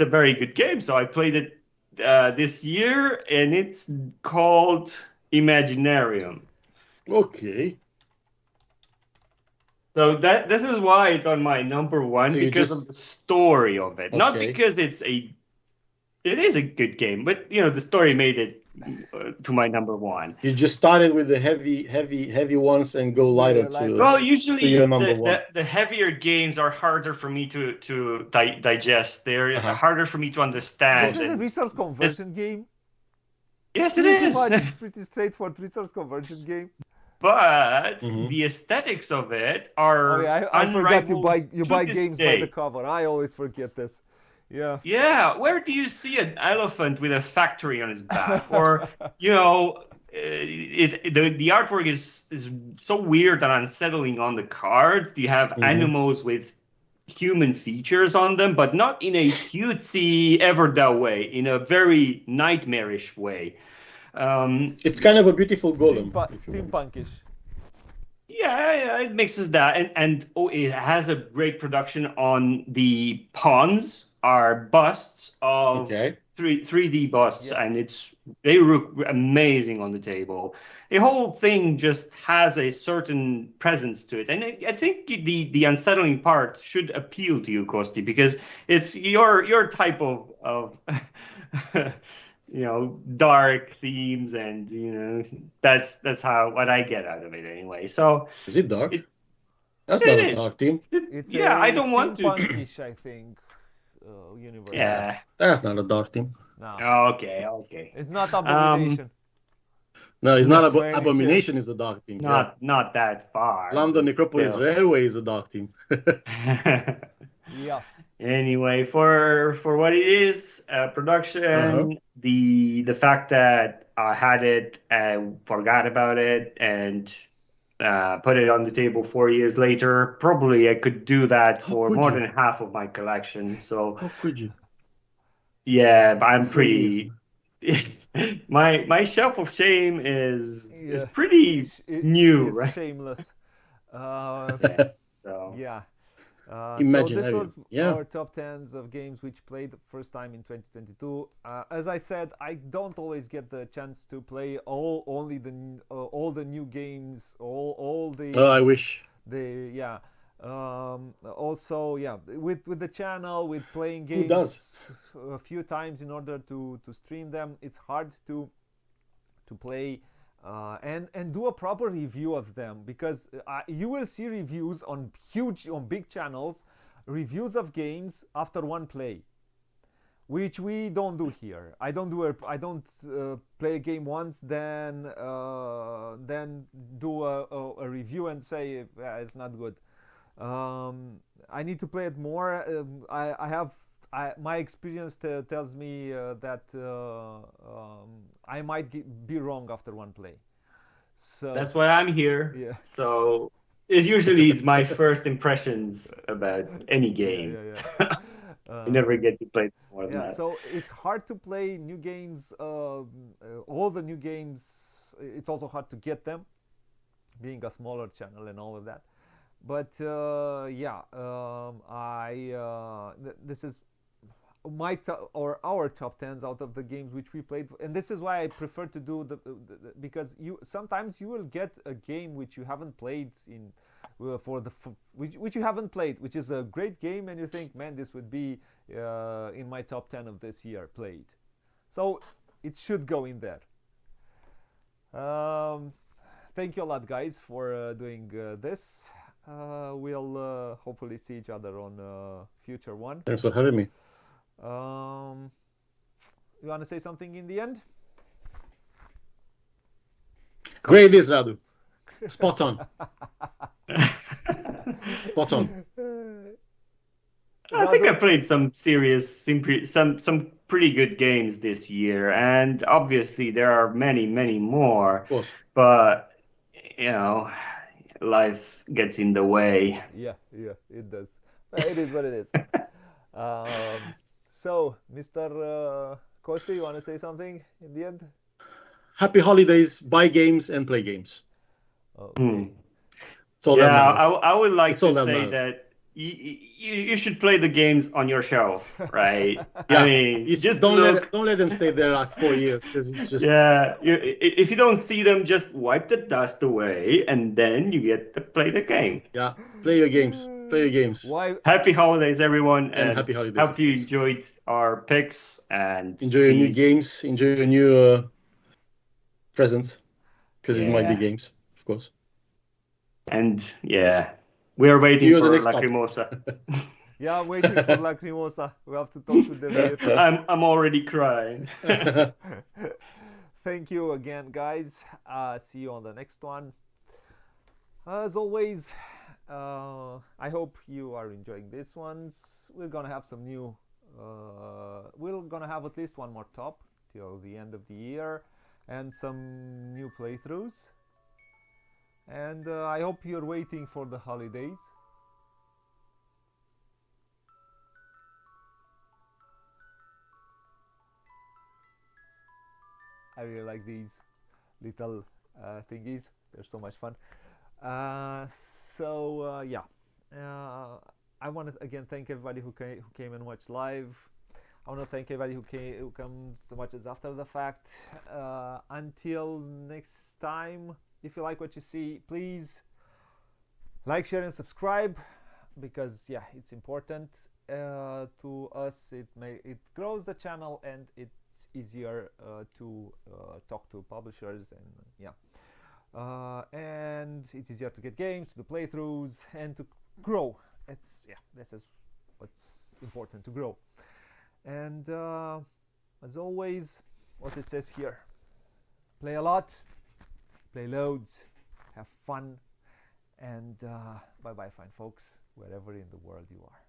a very good game. So I played it this year, and it's called Imaginarium. Okay. So this is why it's on my number one, So you because just- of the story of it, not Okay. because it is a good game, but the story made it to my number one. You just started with the heavy ones and go lighter like- to. Well, usually your number one. the heavier games are harder for me to digest. They're Uh-huh. harder for me to understand. This is a and- resource conversion game. yes, it Pretty is. much pretty straightforward resource conversion game. But Mhm. the aesthetics of it are Oh, yeah, I forgot you unrivaled buy to this games day. by the cover. I always forget this. Yeah. Yeah, where do you see an elephant with a factory on his back? Or, the artwork is so weird and unsettling on the cards. You have Mhm. animals with human features on them, but not in a cutesy, Everdell way, in a very nightmarish way. It's kind of a beautiful golem. if you want. Steampunkish. Yeah, it mixes that, and it has a great production on the pawns are busts of Okay. 3D busts, Yeah. and they look amazing on the table. The whole thing just has a certain presence to it, and I think the unsettling part should appeal to you, Kosti, because it's your type of dark themes, and that's what I get out of it anyway. So Is it dark? That's it not a is. dark team. It's Yeah, a I don't want to. steampunkish, I think. Universe. Yeah. That's not a dark team. No. Okay. It's not Abomination. No, it's not. By any Abomination is a dark team. Not that far. Yeah. London Necropolis Still. Railway is a dark team. Yeah. Anyway, for what it is, production, Uh-huh. the fact that I had it and forgot about it and put it on the table 4 years later, probably I could do that How for could more you? than half of my collection. So How could you? yeah, but I'm 4 years, pretty. My shelf of shame is Yeah. pretty new, it's right? shameless. So Yeah. So Imaginarium. this was Yeah. our top 10s of games which played the first time in 2022. As I said, I don't always get the chance to play all the new games, all the Oh, I wish. yeah. Also, yeah, with the channel, with playing Who games does? a few times in order to stream them, it's hard to play and do a proper review of them, because you will see reviews on big channels, reviews of games after one play, which we don't do here. I don't play a game once, then do a review and say it's not good. I need to play it more. My experience tells me that I might be wrong after one play. So that's why I'm here. Yeah. So it usually is my first impressions about any game. Yeah. I never get to play more than Yeah, that. so it's hard to play new games. All the new games, it's also hard to get them, being a smaller channel and all of that. But this is our top 10s out of the games which we played, and this is why I prefer to do because sometimes you will get a game which you haven't played which you haven't played, which is a great game, and you think, man, this would be in my top 10 of this year played, so it should go in there. Thank you a lot, guys, for doing this. We'll hopefully see each other on future one. Thanks for having me. You want to say something in the end? Great it is, Radu. Spot on. Spot on. I think I played some some pretty good games this year, and obviously there are many more. Of course. But life gets in the way. Yeah, it does. It is what it is. So, Mr. Costi, you want to say something in the end? Happy holidays, buy games and play games. Okay. It's all that Yeah, matters. I would like It's all to that say matters. that you should play the games on your shelf, right? Yeah. I mean, You just don't look. don't let them stay there like 4 years because it's just Yeah, if you don't see them, just wipe the dust away, and then you get to play the game. yeah. Play your games. Play your games. Why? Happy holidays, everyone, And happy holidays, hope of you course. enjoyed our picks and Enjoy your new these- games. Enjoy your new presents because it might be Yeah. games, of course. And yeah, we are waiting You're the for next stop. Lacrimosa. Yeah, I'm waiting for Lacrimosa. We have to talk to them later. I'm already crying. Thank you again, guys. See you on the next one. As always, I hope you are enjoying these ones. We're gonna have some new. We're gonna have at least one more top till the end of the year, and some new playthroughs. And I hope you're waiting for the holidays. I really like these little thingies. They're so much fun. Yeah, I want to again thank everybody who came and watched live. I want to thank everybody who comes to watch us after the fact. Until next time, if you like what you see, please like, share, and subscribe, because yeah, it's important to us. It grows the channel, and it's easier to talk to publishers, and yeah, and it's easier to get games, to do playthroughs, and to grow. This is what's important, to grow. And as always, what it says here: play a lot, play loads, have fun, and bye bye, fine folks, wherever in the world you are.